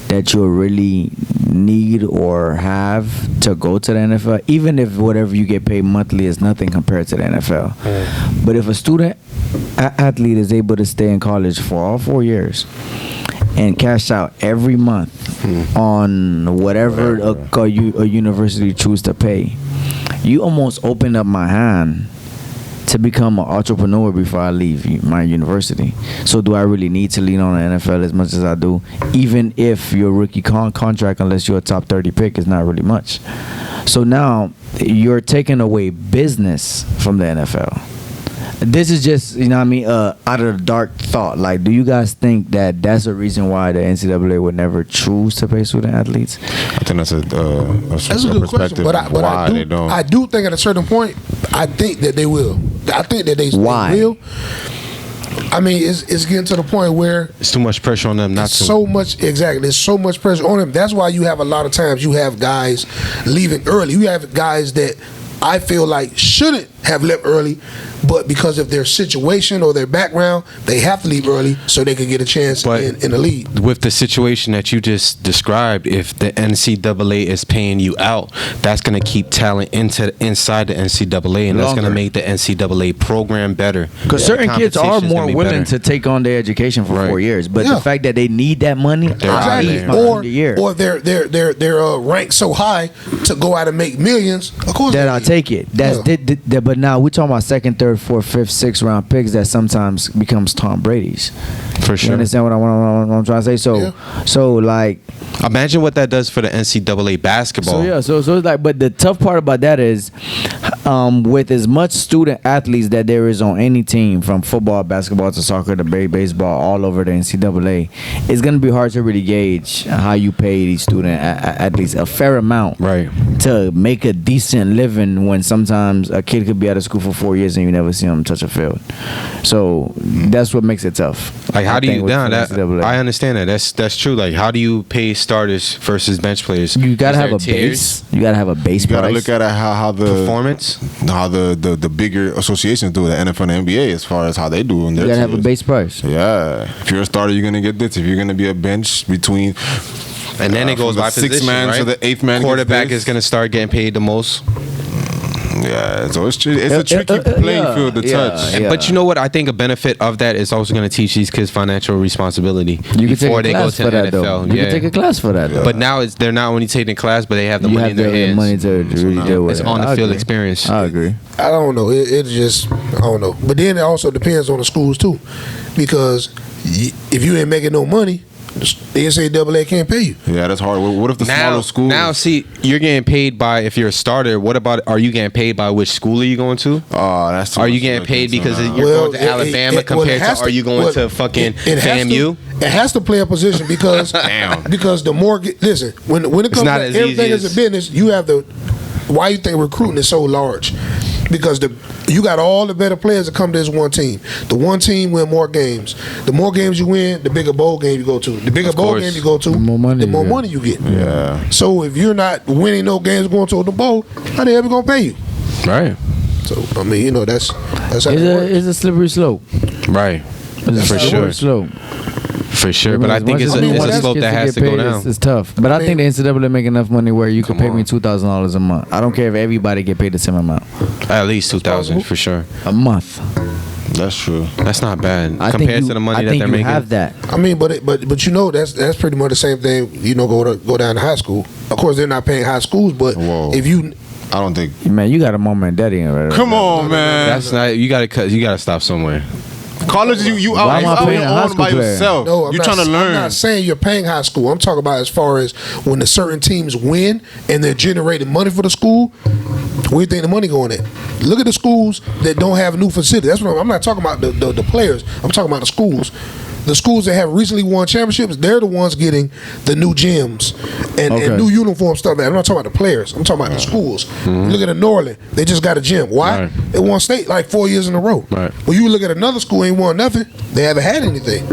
S2: that you'll really need or have to go to the NFL, even if whatever you get paid monthly is nothing compared to the NFL? But if a student athlete is able to stay in college for all 4 years and cash out every month on whatever a university choose to pay, you almost open up my hand to become an entrepreneur before I leave my university. So do I really need to lean on the NFL as much as I do, even if your rookie contract, unless you're a top 30 pick, is not really much? So now you're taking away business from the NFL. This is just, out of the dark thought. Like, do you guys think that that's a reason why the NCAA would never choose to pay student athletes?
S4: I think that's a
S3: good question. But I do think at a certain point, I think that they will. I think that they will. I mean, it's getting to the point where
S1: it's too much pressure on them not to.
S3: There's so much pressure on them. That's why you have a lot of times you have guys leaving early. You have guys that I feel like shouldn't have left early, but because of their situation or their background, they have to leave early so they can get a chance in the league.
S1: With the situation that you just described, if the NCAA is paying you out, that's going to keep talent inside the NCAA, and that's going to make the NCAA program better.
S2: Because certain kids are more willing to take on their education for 4 years, but the fact that they need that money,
S3: or they're ranked so high to go out and make millions, of course.
S2: That I'll take it. But now we're talking about second, third, fourth, fifth, sixth round picks that sometimes becomes Tom Brady's.
S1: For sure.
S2: You understand what I'm trying to say? So like,
S1: imagine what that does for the NCAA basketball.
S2: So it's like, but the tough part about that is, with as much student athletes that there is on any team, from football, basketball to soccer to baseball, all over the NCAA, it's gonna be hard to really gauge how you pay these student athletes a fair amount,
S1: right,
S2: to make a decent living when sometimes a kid could be out of school for 4 years and you never see him touch a field. So that's what makes it tough.
S1: Like, how do you I understand that. That's true. Like, how do you pay starters versus bench players?
S2: You gotta have a base. You gotta have a base.
S4: You gotta look at how the
S1: performance,
S4: how the bigger associations do, the NFL and NBA, as far as how they do.
S2: You gotta have a base price.
S4: Yeah, if you're a starter, you're gonna get this. If you're gonna be a bench between,
S1: and then it goes by position,
S4: sixth man
S1: right?
S4: to the eighth man.
S1: Quarterback is gonna start getting paid the most.
S4: Yeah, so it's a tricky playing field to touch.
S1: Yeah. But you know what? I think a benefit of that is also going to teach these kids financial responsibility
S2: before they go to the NFL. You can take a class for that, though.
S1: But now they're not only taking class, but they have the money in their hands.
S2: Money to really deal with
S1: it. It's on the field experience.
S2: I agree.
S3: I don't know. It just, I don't know. But then it also depends on the schools too, because if you ain't making no money, the NCAA can't pay you.
S4: Yeah, that's hard. What if the smaller school?
S1: Now, see, you're getting paid by, if you're a starter. What about, are you getting paid by which school are you going to?
S4: Oh, that's too
S1: Are
S4: much
S1: you getting paid because you're going to Alabama compared to are you going to fucking FAMU?
S3: It has to play a position because because the more listen, when it comes to everything as a business, you have the why you think recruiting is so large. Because you got all the better players that come to this one team. The one team win more games. The more games you win, the bigger bowl game you go to. The bigger bowl game you go to, the more money you get.
S4: Yeah.
S3: So if you're not winning no games going to the bowl, how the hell we gonna pay you?
S1: Right.
S3: So I mean, you know, that's how
S2: it's a slippery slope.
S1: Right.
S2: It's
S1: for sure.
S2: Slope.
S1: For sure, but I think it's a slope that has to go down.
S2: It's tough, but I think the NCAA make enough money where you can pay me $2,000 a month. I don't care if everybody get paid the same amount.
S1: At least $2,000 for sure.
S2: A month.
S4: That's true.
S1: That's not bad compared to the money that they're making.
S2: Have that.
S3: I mean, but you know that's pretty much the same thing. You know, go down to high school. Of course, they're not paying high schools, but if you.
S4: I don't think.
S2: Man, you got a mom and daddy.
S4: Come on, man.
S1: That's not. You gotta stop somewhere.
S4: College, you out by yourself.
S3: No,
S4: you're trying to learn.
S3: I'm not saying you're paying high school. I'm talking about as far as when the certain teams win and they're generating money for the school. Where do you think the money going at? Look at the schools that don't have new facilities. That's what I'm not talking about the players. I'm talking about the schools. The schools that have recently won championships, they're the ones getting the new gyms and new uniform stuff. I'm not talking about the players. I'm talking about the schools. Mm-hmm. Look at the Norland. They just got a gym. Why? Right. They won state like 4 years in a row.
S1: Right.
S3: Well, you look at another school, ain't won nothing. They haven't had anything.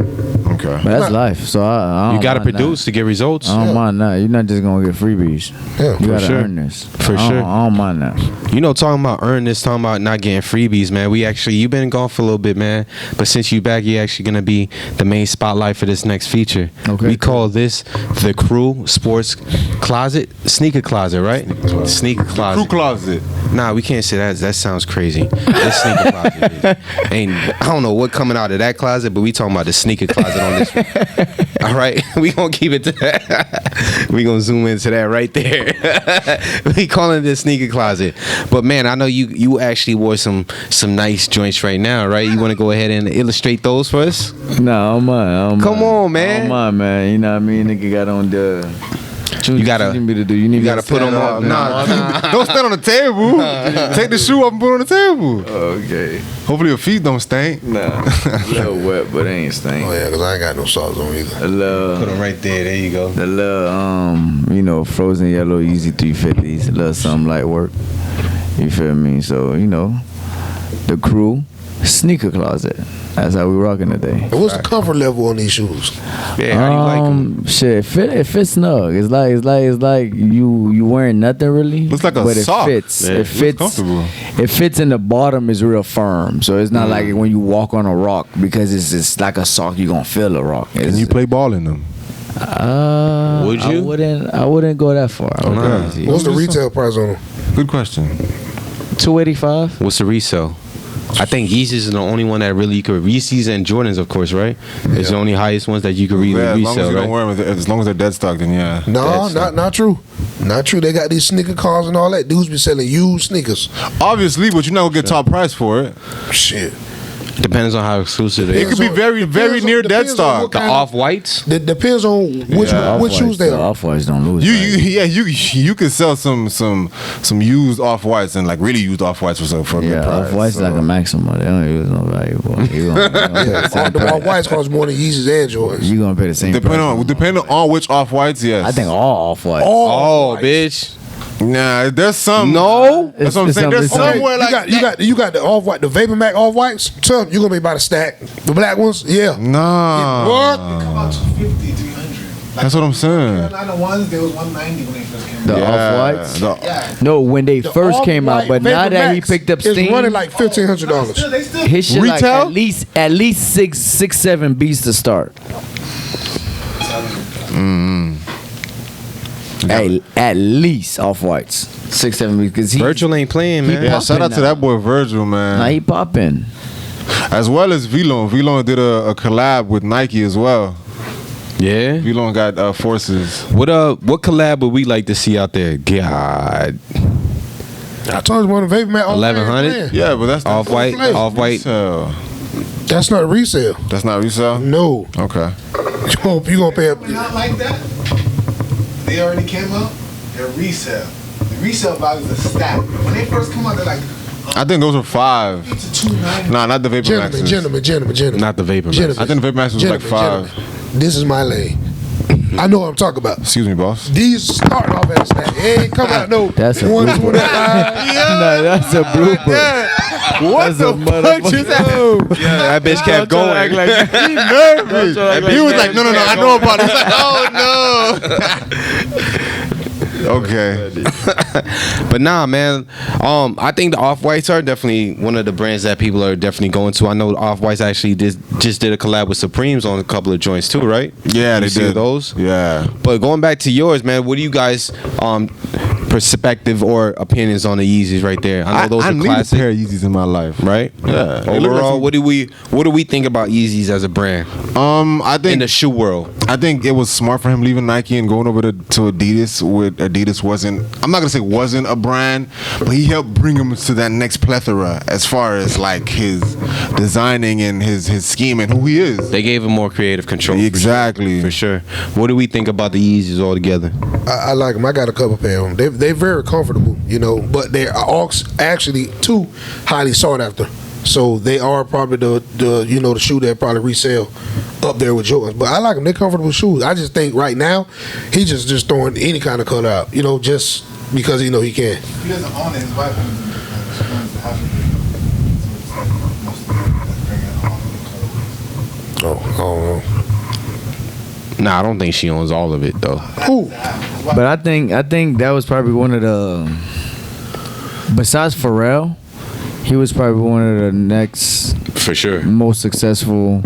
S4: Okay.
S2: But that's life. So I
S1: you got to produce to get results.
S2: I don't mind that. You're not just going to get freebies.
S3: Yeah,
S2: you got to earn this.
S1: For sure.
S2: I don't mind that.
S1: You know, talking about earn this, talking about not getting freebies, man. You've been gone for a little bit, man. But since you back, you're actually going to be the main spotlight for this next feature. Okay. We call this the Krew Sports Closet, Sneaker Closet, right? Sneaker Closet.
S4: Krew Closet.
S1: Nah, we can't say that. That sounds crazy. This Sneaker Closet. I don't know what coming out of that closet, but we talking about the Sneaker Closet on this one. All right, we gonna keep it to that. We gonna zoom into that right there. We calling this Sneaker Closet. But man, I know you actually wore some nice joints right now, right? You want to go ahead and illustrate those for us?
S2: No, I'm on.
S1: Come on, man.
S2: I'm on, man. You know what I mean? Nigga got on the.
S1: You gotta put them on.
S4: Nah. Don't stand on the table. Take the shoe up and put it on the table.
S2: Okay.
S4: Hopefully your feet don't stink.
S2: Nah. A little wet, but it ain't stink.
S3: Oh yeah, because I ain't got no socks on either.
S1: Put them right there. There you go.
S2: The little, frozen yellow Easy 350s. A little something light work. You feel me? So, the Krew Sneaker closet. That's how we rocking today.
S3: And what's the comfort level on these shoes?
S1: Yeah, how do you like 'em?
S2: Shit, it fits snug. It's like you wearing nothing really.
S4: Looks like a
S2: but
S4: sock.
S2: It fits.
S1: Yeah.
S2: It
S1: Looks
S2: fits.
S4: comfortable.
S2: It fits, and the bottom is real firm. So it's not like when you walk on a rock because it's just like a sock. You gonna feel a rock.
S4: Can you play ball in them?
S1: Would you?
S2: I wouldn't go that far. I wouldn't
S4: Okay.
S2: see.
S3: What's the retail price on them?
S4: Good question.
S2: $285.
S1: What's the resale? I think Yeezys is the only one that really you could. Yeezys and Jordans, of course, right? It's the only highest ones that you could really
S4: Yeah, as long as
S1: resell,
S4: you don't
S1: right?
S4: wear them, as long as they're dead stock, then yeah.
S3: No,
S1: That's
S3: not true. Not true. They got these sneaker cars and all that. Dudes be selling used sneakers.
S4: Obviously, but you're not gonna get top price for it.
S3: Shit.
S1: Depends on how exclusive it
S4: It
S1: is.
S4: could be very, very
S3: Depends
S4: near
S3: on-
S4: dead
S3: depends on
S4: stock.
S3: what
S1: The
S3: kind of-
S1: off-whites?
S3: It depends on which shoes they
S2: The
S3: are.
S2: Off-whites don't lose.
S4: You can sell some used off whites and like really used off whites for a good
S2: Yeah,
S4: price.
S2: Off-white's like a maximum. They don't use no value, boy.
S3: All the whites cost more than Yeezys and Jordans.
S2: You gonna pay the same price.
S4: Depending on which off whites, yes.
S2: I think all Off-whites.
S1: Oh, bitch.
S4: Nah, there's some.
S1: No.
S4: That's what I'm saying. There's
S2: It's
S4: somewhere like
S3: you got the off white, the Vapor Mac off whites. So you gonna be about a stack. The black ones, yeah.
S4: Nah.
S3: What?
S5: Come out 250, 300.
S4: That's what I'm saying.
S5: Carolina ones, there was 190 when they first came
S2: The
S5: out.
S2: Off-whites?
S5: Yeah.
S2: No, when they
S3: The
S2: first came out,
S3: off-white
S2: but now
S3: Vapor
S2: that he
S3: Max
S2: picked up
S3: is
S2: steam,
S3: running like $1,500.
S5: Still, they still.
S2: his shit like
S4: Retail?
S2: at least six, 7 beats to start. Hey, at least Off-whites 6, 7 beats because he
S1: Virgil ain't playing, man.
S4: Yeah, shout out to that boy Virgil, man.
S2: Nah, he popping.
S4: As well as Vlon. Vlon did a collab with Nike as well.
S1: Yeah.
S4: Vlon got Forces.
S1: What collab would we like to see out there? God.
S3: I told you one of the Vapor Mac off
S1: 1100?
S4: Yeah, but that's
S1: Off-white.
S3: play.
S1: Off-white.
S4: resale.
S3: That's not resale.
S4: That's not resale?
S3: No.
S4: Okay.
S3: You gonna pay
S5: Not like that. They already came out. They're resale. The resale value is a stack. When they first come out, they're like
S4: I think those are 5.
S5: to 290.
S4: Nah, not the Vapor Maxes.
S3: gentlemen.
S1: Not the Vapor Max.
S3: Gentlemen.
S4: I think the Vapor Max was like 5.
S3: This is my lane. I know what I'm talking about.
S4: Excuse me, boss.
S3: These starting off at a stack. It ain't come out no
S2: That's a
S3: 125.
S2: Nah, that's a blooper.
S4: What the fuck just happened?
S1: Yeah, that bitch kept going.
S4: He nervous. He was like, no, I know about it. He's like, oh no. Okay.
S1: But nah, man. I think the Off-Whites are definitely one of the brands that people are definitely going to. I know Off-Whites actually just did a collab with Supremes on a couple of joints too, right?
S4: Yeah, they
S1: You see
S4: did
S1: those.
S4: Yeah.
S1: But going back to yours, man, what do you guys perspective or opinions on the Yeezys right there? I know those
S4: I
S1: are
S4: need
S1: classic,
S4: a pair of Yeezys in my life.
S1: right?
S4: Yeah. They look like
S1: Overall,
S4: some-
S1: what do we think about Yeezys as a brand
S4: I
S1: in
S4: think
S1: the shoe world?
S4: I think it was smart for him leaving Nike and going over to Adidas. With Adidas wasn't, I'm not gonna say wasn't a brand, but he helped bring him to that next plethora as far as like his designing and his scheme and who he is.
S1: They gave him more creative control.
S4: Exactly.
S1: For sure. What do we think about the Yeezys altogether?
S3: I like them. I got a couple pair of them. They're very comfortable, but they are actually too highly sought after. So they are probably the shoe that probably resell up there with Jordans. But I like them. They're comfortable shoes. I just think right now he's just throwing any kind of color out, just because he can.
S5: He doesn't own it. His wife owns the half of it. So it's like most of the that's bringing it off the colorways.
S3: Oh, I don't know.
S1: Nah, I don't think she owns all of it though.
S3: Who?
S2: But I think that was probably one of the. Besides Pharrell, he was probably one of the next
S1: For sure.
S2: most successful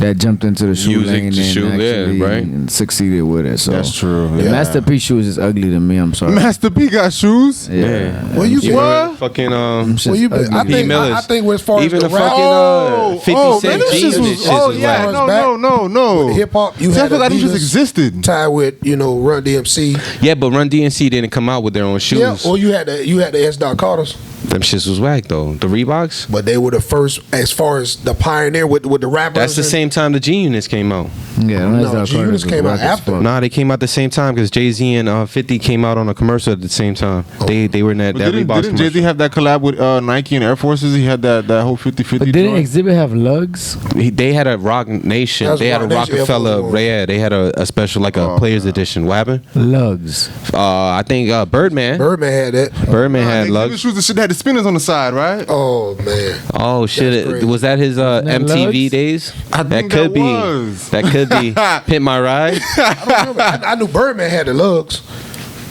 S2: that jumped into the shoe
S1: Using
S2: lane
S1: the shoe,
S2: and
S1: yeah,
S2: actually
S1: right.
S2: succeeded with it. So
S4: That's true.
S2: The
S4: Yeah.
S2: Masterpiece shoes is ugly to me. I'm sorry.
S4: Master P got shoes.
S2: Yeah.
S3: Well, you
S1: Even
S3: what?
S1: fucking
S2: Them shits
S3: Well, you been, I
S2: ugly.
S3: think
S1: Millers.
S3: I think as far
S1: Even
S3: as
S1: the
S3: the rap,
S1: fucking 50
S4: man,
S1: Cent
S4: them shits
S1: jeans and
S4: was-
S1: shit
S4: oh
S1: was
S4: yeah,
S1: whack.
S4: no.
S3: hip hop, you
S4: See, I
S3: had
S4: forgot them just
S3: Adidas
S4: existed.
S3: tied with Run DMC.
S1: Yeah, but Run DMC didn't come out with their own shoes.
S3: Yeah, or you had the S. Dot Carters,
S1: Them shits was whack though. The Reeboks.
S3: but they were the first as far as the pioneer with the rappers.
S1: That's the
S3: and-
S1: same time the G Units came out.
S2: Yeah, them
S3: No,
S2: Asdaq
S3: G-Units
S2: Carters was
S3: came out
S2: whack as
S3: after.
S2: fuck.
S1: Nah, they came out the same time because Jay-Z and 50 came out on a commercial at the same time.
S3: Oh.
S1: They were in that
S4: Didn't
S1: Reeboks
S4: Jay-Z
S1: commercial.
S4: have that collab with Nike and Air Forces? He had that whole 50-50
S2: But didn't
S4: joint?
S2: Exhibit have lugs?
S1: They had a Rock Nation.
S3: That was
S1: They had a
S3: Rock Nation, Air Force
S1: Rockefeller.
S3: One.
S1: Yeah, they had a special like a Players Edition. What happened?
S2: Lugs.
S1: I think Birdman.
S3: Birdman had that.
S1: Birdman had
S4: Exhibit
S1: lugs.
S4: shoes, the shit that had the spinners on the side, right?
S3: Oh man.
S1: Oh shit!
S3: crazy.
S1: Was that his MTV
S2: Lugs?
S1: days?
S4: I think
S1: could
S4: that
S1: be.
S4: was.
S1: That could be. Pimp My Ride.
S3: I don't remember. I knew Birdman had the lugs.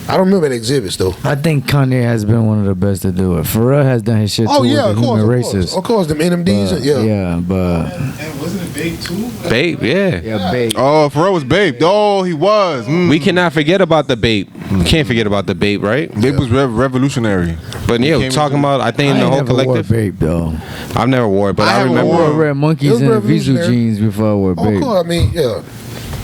S3: I don't remember the exhibits though.
S2: I think Kanye has been one of the best to do it. Pharrell has done his shit too
S3: Oh yeah,
S2: with
S3: of
S2: the
S3: course,
S2: human
S3: of course,
S2: races.
S3: of course. Them NMDs, yeah.
S2: Yeah, but
S5: And wasn't it Babe too?
S1: Babe, yeah.
S2: yeah, babe.
S4: Oh, Pharrell was Babe. Oh, he was.
S1: We cannot forget about the Babe. We can't forget about the Babe, right?
S4: Babe was revolutionary.
S1: But yeah, we're
S4: came
S1: talking
S4: into-
S1: about. I think
S2: I
S1: the
S2: ain't
S1: whole
S2: never wore
S1: collective.
S2: babe though.
S1: I've never wore it, but I
S4: I haven't
S2: I
S1: remember.
S2: wore red
S3: It
S2: monkeys
S3: was
S2: and Visual
S3: revolutionary.
S2: jeans before I wore
S3: Oh,
S2: babe.
S3: cool. I mean, yeah.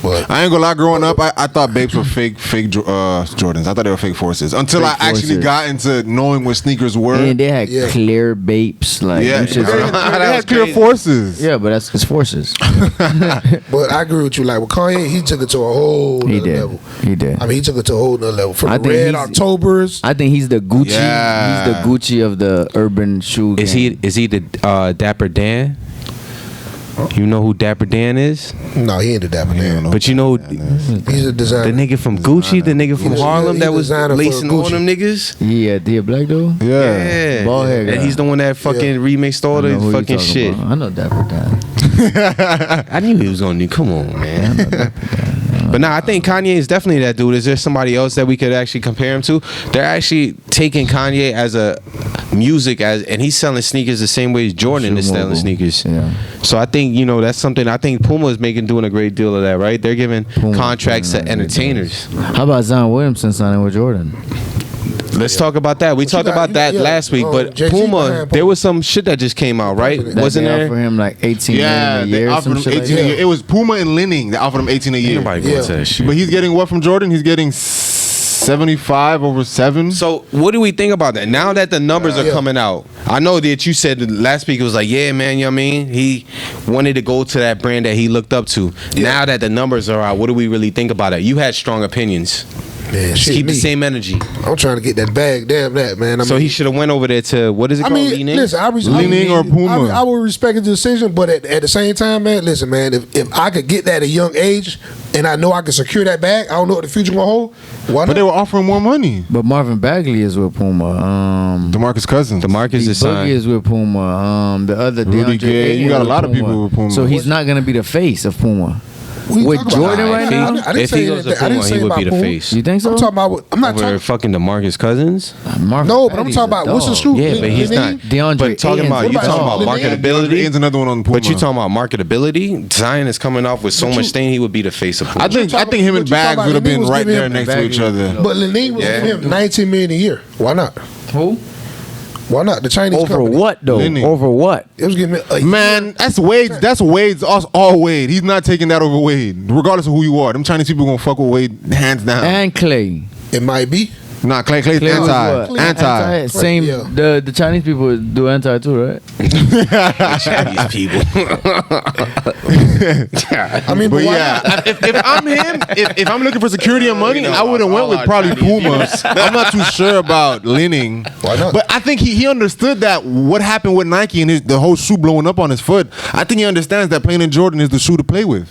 S3: But
S4: I ain't gonna lie, growing up, I thought Babes were fake Jordans. I thought they were fake Forces. Until
S2: Fake
S4: I actually
S2: Forces.
S4: got into knowing what sneakers were.
S2: And they had
S3: Yeah.
S2: clear babes, like
S4: Yeah,
S2: them
S4: they
S2: shits-
S1: That
S4: had
S1: was
S4: clear
S1: crazy.
S4: Forces.
S2: yeah, but that's his forces.
S3: but I agree with you. Like with Kanye, he took it to a whole
S2: He
S3: nother
S2: did.
S3: level.
S2: He did.
S3: I mean, he took it to a whole nother level. From
S2: I
S3: the
S2: think
S3: Red
S2: he's-
S3: Octobers.
S2: I think he's the Gucci.
S4: Yeah.
S2: He's the Gucci of the urban shoe.
S1: Is
S2: game.
S1: he the Dapper Dan? You know who Dapper Dan is?
S3: No, he ain't the Dapper
S4: Yeah,
S3: Man.
S4: no.
S1: But you know
S3: He's a
S1: the
S3: designer.
S1: nigga from Gucci, the nigga from
S3: He's a-
S1: Harlem
S3: he's
S1: that
S3: a
S1: was
S3: designer for
S1: lacing all
S3: Gucci.
S1: them niggas.
S2: Yeah, the black dude.
S4: Yeah.
S2: Bald hair guy.
S1: And he's the one that fucking remixed all
S2: I know
S1: the
S2: who you
S1: fucking
S2: talking
S1: shit.
S2: about. I know Dapper Dan.
S1: I knew he was gonna do. Come on,
S2: I
S1: man.
S2: know Dapper Dan.
S1: But nah, I think Kanye is definitely that dude. Is there somebody else that we could actually compare him to? They're actually taking Kanye as a music and he's selling sneakers the same way as Jordan is selling
S2: Mogul.
S1: sneakers.
S2: Yeah.
S1: So I think that's something. I think Puma is doing a great deal of that, right? They're giving
S2: Puma's
S1: contracts
S2: doing
S1: to
S2: that great
S1: entertainers.
S2: How about Zion Williamson signing with Jordan?
S1: Let's talk about that. We
S3: But you
S1: talked
S3: got-
S1: about that
S3: yeah,
S1: last week, but
S3: Jay-Z
S1: Puma,
S3: behind
S1: there
S3: Puma.
S1: was some shit that just came out, right?
S3: That
S2: That
S1: Wasn't
S2: they
S1: there?
S2: offer him like 18
S4: Yeah,
S2: million a
S4: they
S2: year,
S4: offered
S2: some
S4: him
S2: shit
S4: 18
S2: like
S4: a
S2: that.
S4: year. It was Puma and Linning that offered him 18 a year.
S1: Nobody
S3: Yeah.
S1: wants that shit.
S4: But he's getting what from Jordan? He's getting 75 over 7.
S1: So what do we think about that? Now that the numbers are
S3: Yeah.
S1: coming out, I know that you said last week it was like, yeah, man, you know what I mean? He wanted to go to that brand that he looked up to. Now that the numbers are out, what do we really think about it? You had strong opinions.
S3: Man,
S1: Just
S3: shit,
S1: keep the
S3: me.
S1: same energy.
S3: I'm trying to get that bag. Damn that, man.
S1: So he should have went over there to, what is it
S3: I
S1: called?
S3: mean,
S1: Leaning?
S3: listen,
S4: Leaning or Puma?
S3: I would respect his decision, but at the same time, man, listen, man, if I could get that at a young age and I know I can secure that bag, I don't know what the future gonna hold. Why
S4: But
S3: not?
S4: they were offering more money.
S2: But Marvin Bagley is with Puma.
S4: DeMarcus Cousins.
S1: DeMarcus is
S2: Boogie
S1: signed.
S2: is with Puma. The other
S4: Rudy
S2: DeAndre
S4: Gay.
S2: Ayton
S4: You got a
S2: is
S4: lot of
S2: Puma.
S4: people with Puma.
S2: So he's not gonna be the face of Puma.
S3: What you
S2: with
S3: talking about?
S2: Jordan right
S3: I
S2: now?
S3: didn't
S1: If
S3: say
S1: he goes to
S3: anything. I didn't
S1: Puma,
S3: say
S1: he would
S3: about
S1: be the
S3: Puma.
S1: face.
S2: You think so?
S3: I'm talking about. I'm not
S1: Over
S3: talking.
S1: fucking DeMarcus Cousins?
S2: Marvin
S3: No, but I'm
S2: Bagley's
S3: talking
S2: a
S3: about what's the
S2: dog.
S3: shoe?
S1: Yeah, but he's not.
S2: DeAndre
S1: But talking
S2: Ayton's
S1: about,
S2: a
S1: you
S3: What
S1: talking
S3: about
S1: about
S3: Lanier?
S1: marketability?
S4: Ayton's another one on Puma.
S1: But you talking about marketability? Zion is coming off with so
S3: But
S1: much
S3: you-
S1: stain, he would be the face of Puma.
S4: I think him
S3: But
S4: and
S3: you talking
S4: Bags
S3: about
S4: would have
S3: Lenny
S4: been
S3: was
S4: right
S3: giving
S4: there
S3: him
S4: next to
S2: Bagley.
S4: each other.
S3: But Lenine was
S1: Yeah.
S3: giving him 19 million a year. Why not?
S2: Who?
S3: Why not? The Chinese
S2: Over
S3: company.
S2: what though?
S4: Lenny.
S2: Over what?
S3: It was giving me a
S4: Man,
S3: year.
S4: that's Wade's. That's Wade's. All Wade. He's not taking that over Wade, regardless of who you are. Them Chinese people gonna fuck with Wade hands down.
S2: And Clay.
S3: It might be.
S4: Nah, Clay's
S2: Clay was
S4: anti.
S2: what?
S4: Anti.
S2: Same.
S3: Yeah.
S2: The Chinese people do anti too, right?
S1: Chinese people.
S3: I mean,
S4: But
S3: but why
S4: yeah,
S3: not?
S4: if I'm him, if I'm looking for security and money,
S1: know
S4: I would have went
S1: all
S4: with
S1: our
S4: probably
S1: Chinese
S4: Puma. I'm not too sure about Linning.
S3: Why not?
S4: But I think he understood that what happened with Nike and the whole shoe blowing up on his foot. I think he understands that playing in Jordan is the shoe to play with.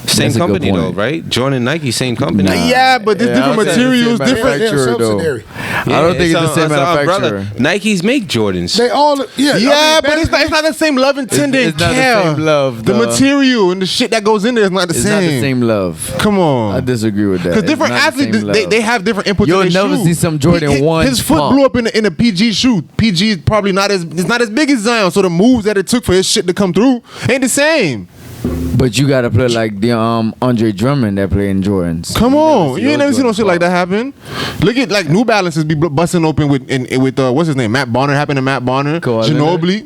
S1: Same
S2: That's a good
S1: company though,
S2: point.
S1: right? Jordan, Nike, same company.
S4: Yeah, but there's different
S2: I would say
S4: materials,
S2: the same
S4: different.
S3: They're
S2: manufacturer, though.
S3: subsidiary.
S2: I don't think it's the same manufacturer.
S1: Nikes make Jordans.
S3: They all, yeah.
S4: Yeah, but it's not the same love and tender
S2: It's
S4: and
S2: not the
S4: care.
S2: same love,
S4: The
S2: though.
S4: material and the shit that goes in there is not the
S2: It's
S4: same.
S2: not the same love.
S4: Come on.
S2: I disagree with that.
S4: Because
S2: It's
S4: different
S2: not the
S4: athletes,
S2: same
S4: they
S2: love.
S4: have different inputs.
S2: You'll
S4: in their
S2: never
S4: shoe.
S2: see some Jordan
S4: His
S2: 1s
S4: foot
S2: pump.
S4: blew up in a PG shoe. PG is probably not as big as Zion. So the moves that it took for his shit to come through ain't the same.
S2: But you gotta play like the Andre Drummond that play in Jordans.
S4: Come on, you ain't never
S2: those
S4: seen no
S2: Jordans
S4: shit like that happen. Look at like New Balances be busting open with what's his name, Matt Bonner. Happened to Matt Bonner,
S2: Kawhi
S4: Ginobili.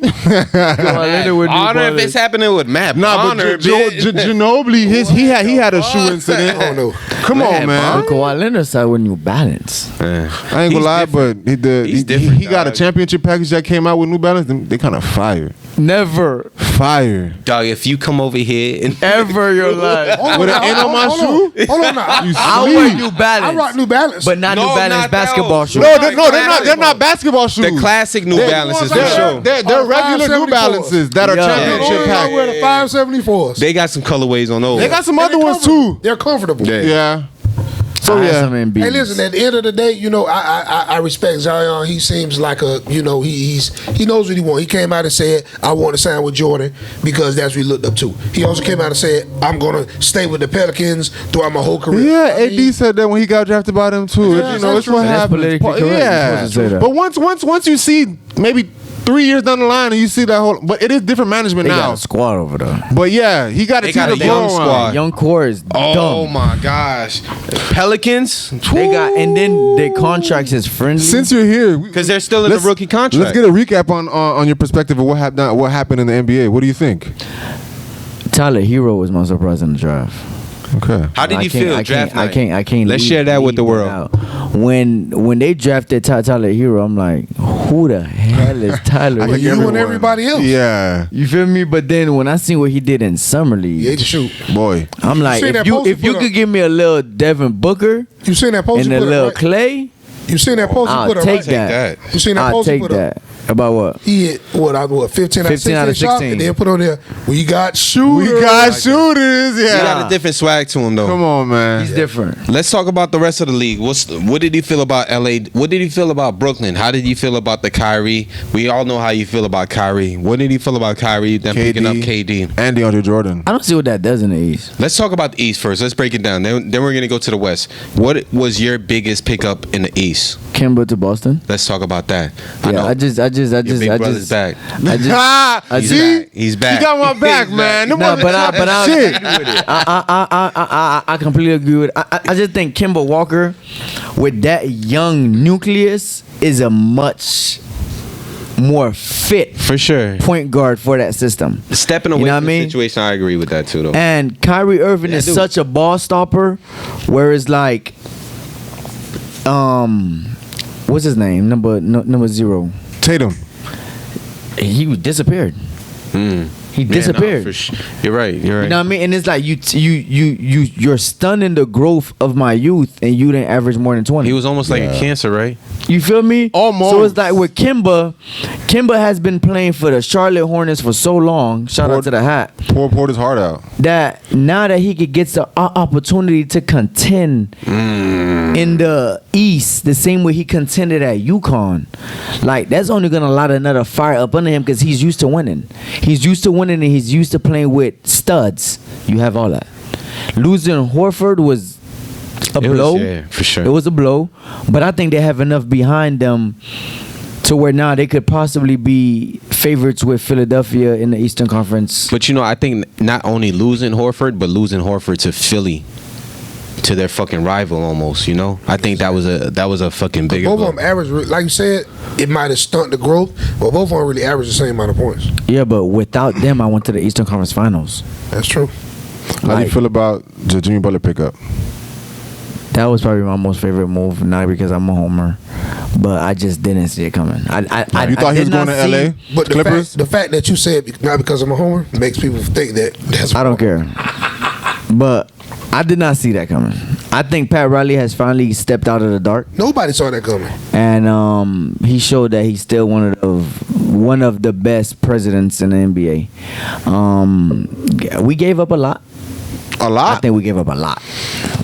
S1: Honor if it's happening with Matt
S4: Nah,
S1: Bonner,
S4: but
S1: bitch.
S4: Ginobili, he had a shoe incident.
S3: I don't know.
S4: Come on,
S1: Matt
S4: man.
S2: But Kawhi Leonard side with New Balance.
S4: I ain't
S1: He's
S4: gonna lie,
S1: different.
S4: but
S1: He's different,
S4: he got a
S1: dog.
S4: championship package that came out with New Balance. They kind of fire.
S2: Never,
S4: Fire.
S1: Dog, if you come over here and
S2: ever your life.
S3: Hold
S4: With
S3: now,
S4: an N on my
S3: hold
S4: shoe?
S3: Hold on now.
S4: You
S2: I
S4: sleep.
S2: wear New Balance.
S3: I rock New Balance.
S2: but not
S1: No,
S2: New Balance
S1: not
S2: basketball
S1: those.
S2: shoes.
S4: No, they're not basketball shoes.
S1: the classic New
S4: They're-
S1: Balances for
S3: they're-
S1: sure.
S4: They're
S3: Oh,
S4: regular New
S3: 574s.
S4: Balances that are
S2: Yeah.
S4: championship
S3: I
S4: package.
S3: wear the 574s.
S1: They got some colorways on those.
S4: They got some
S3: And
S4: other
S3: they're
S4: ones
S3: comfortable.
S4: too.
S3: They're comfortable.
S1: Yeah.
S4: Yeah.
S3: So
S4: So
S2: I had
S4: yeah,
S2: some Embiid.
S3: Hey, listen. At the end of the day, you know, I respect Zion. He seems like a, you know, he knows what he wants. He came out and said, "I want to sign with Jordan because that's what he looked up to." He also came out and said, "I'm gonna stay with the Pelicans throughout my whole career."
S4: yeah.
S3: I mean,
S4: AD said that when he got drafted by them too.
S3: Yeah,
S4: You know,
S3: that's
S4: it's what
S3: true.
S2: That's
S4: happens.
S2: politically correct. You're
S4: Yeah,
S2: supposed to say that.
S4: but once you see maybe 3 years down the line and you see that whole, but it is different management
S2: They got
S4: now.
S2: a squad over there.
S4: But yeah, he got a
S1: They
S4: team
S1: got
S4: to
S1: a young
S4: grow
S1: squad.
S4: around.
S2: Young core is
S1: Oh
S2: dumb.
S1: my gosh, Pelicans.
S2: They got, and then their contracts is friendly.
S4: Since you're here,
S1: Because they're still in the
S4: let's-
S1: rookie contract.
S4: Let's get a recap on your perspective of what happened in the NBA. What do you think?
S2: Tyler Hero was my surprise in the draft.
S4: Okay.
S1: How did
S2: I
S1: you
S2: can't-
S1: feel
S2: I
S1: draft
S2: can't,
S1: night?
S2: I can't.
S1: Let's
S2: leave-
S1: share that with the
S2: leave
S1: world.
S2: out. When they drafted Tyler Hero, I'm like, who the hell is Tyler
S3: Well,
S2: Hero?
S3: you and everybody else.
S4: Yeah,
S2: You feel me? But then when I seen what he did in summer league,
S3: He ate the shoot.
S4: boy.
S2: I'm like,
S3: seen that
S2: if
S3: post he
S2: you
S3: put
S2: could
S3: up?
S2: give me a little Devin Booker
S3: You seen that post
S2: and
S3: he
S2: a
S3: put
S2: little
S3: up, right?
S2: Clay,
S3: You seen that post he
S2: I'll
S3: put up,
S2: take
S3: right?
S2: that.
S3: You seen that
S2: I'll
S3: post he
S2: take
S3: put up?
S2: that. About what?
S3: He hit what 15 out of
S2: 15 out of
S3: 16 shots,
S2: 16.
S3: and then put on there. We got shooters.
S4: We got shooters.
S1: He
S4: Yeah.
S1: got a different swag to him though.
S4: Come on, man.
S2: He's different.
S1: Let's talk about the rest of the league. What did you feel about LA? What did you feel about Brooklyn? How did you feel about the Kyrie? We all know how you feel about Kyrie. What did you feel about Kyrie? Them picking up KD.
S4: and DeAndre Jordan.
S2: I don't see what that does in the East.
S1: Let's talk about the East first. Let's break it down. Then we're gonna go to the West. What was your biggest pickup in the East?
S2: Kimber to Boston.
S1: Let's talk about that.
S2: Yeah, I just,
S1: Your big brother's back.
S2: He's
S4: See?
S1: He's back.
S4: He got my back,
S1: He's
S4: man. Them
S2: No,
S4: motherfuckers
S2: but I,
S4: shit.
S2: I completely agree with it. I just think Kimber Walker, with that young nucleus, is a much more fit
S1: For sure.
S2: point guard for that system.
S1: Stepping away
S2: You know
S1: from
S2: what I
S1: the
S2: mean?
S1: situation, I agree with that too, though.
S2: And Kyrie Irving
S1: Yeah, I
S2: is
S1: do.
S2: such a ball stopper, whereas like, what's his name? Number 0.
S4: Tatum.
S2: He disappeared. He
S1: Yeah,
S2: disappeared.
S1: no, for sure. You're right. You're right.
S2: You know what I mean? And it's like you're stunning the growth of my youth, and you didn't average more than 20.
S1: He was almost like a cancer, right?
S2: You feel me?
S4: Almost.
S2: So it's like with Kimba has been playing for the Charlotte Hornets for so long. Shout out to the hat.
S4: Poured his heart out.
S2: That now that he could get the opportunity to contend in the East the same way he contended at UConn, like that's only gonna light another fire up under him because he's used to winning. He's used to winning and he's used to playing with studs. You have all that. Losing Horford was a blow.
S1: Yeah, for sure.
S2: It was a blow, but I think they have enough behind them to where now they could possibly be favorites with Philadelphia in the Eastern Conference.
S1: But you know, I think not only losing Horford, but losing Horford to Philly, to their fucking rival almost. You know, I think that was a fucking bigger.
S3: Both of
S1: blow.
S3: them average, like you said, it might have stunted the growth, but both of them really average the same amount of points.
S2: Yeah, but without them, I went to the Eastern Conference Finals.
S3: That's true.
S4: How do you feel about the Jimmy Butler pickup?
S2: That was probably my most favorite move, not because I'm a homer, but I just didn't see it coming. I
S4: You thought he was
S2: did
S4: going
S2: not
S4: to
S2: see-
S4: LA?
S3: But
S4: Clippers?
S3: the fact that you said not because I'm a homer makes people think that that's
S2: I don't care. But I did not see that coming. I think Pat Riley has finally stepped out of the dark,
S3: Nobody saw that coming.
S2: and he showed that he's still one of the best presidents in the NBA. We gave up a lot.
S4: A
S2: I
S4: lot?
S2: think we gave up a lot.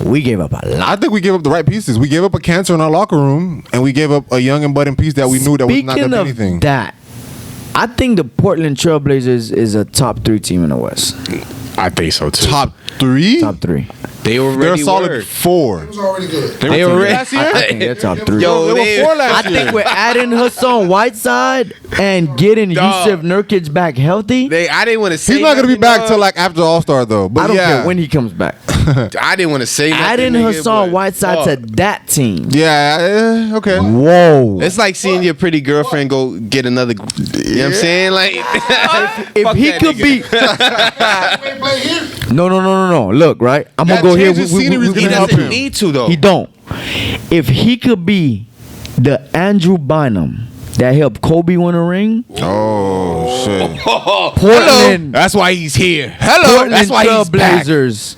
S2: We gave up a lot.
S4: I think we gave up the right pieces. We gave up a cancer in our locker room, and we gave up a young and budding piece that we knew that was not going to do anything.
S2: That, I think the Portland Trailblazers is a top 3 team in the West.
S1: I think so too.
S4: Top 3?
S2: Top 3.
S1: They
S4: They're
S1: already
S4: a solid
S1: were.
S4: 4.
S3: It was already good.
S1: They already.
S4: last year?
S2: I think they're top 3.
S1: Yo,
S4: They were 4 last
S2: I
S4: year.
S2: think we're adding Hassan Whiteside and getting
S1: Dog.
S2: Yusuf Nurkic back healthy.
S1: I didn't want to say.
S4: He's not going to be
S1: nothing,
S4: back
S1: dog.
S4: till like after All-Star though. But
S2: I don't
S4: yeah.
S2: care when he comes back.
S1: I didn't want to say nothing.
S2: Adding
S1: nigga,
S2: Hassan
S1: but-
S2: Whiteside to that team.
S4: Yeah, okay.
S2: Whoa.
S1: It's like seeing your pretty girlfriend go get another. You know what I'm saying? Like,
S2: If
S1: fuck
S2: he
S1: that
S2: could
S1: nigga.
S2: be No. Look, right? I'm
S4: That
S2: gonna go here.
S4: change of scenery is
S1: He
S4: gonna help
S1: doesn't
S4: him.
S1: need to though.
S2: He don't. If he could be the Andrew Bynum that helped Kobe win a ring,
S4: Oh, shit.
S2: Portland,
S1: That's why he's here. Hello.
S2: Portland
S1: That's why he's back.
S2: Trailblazers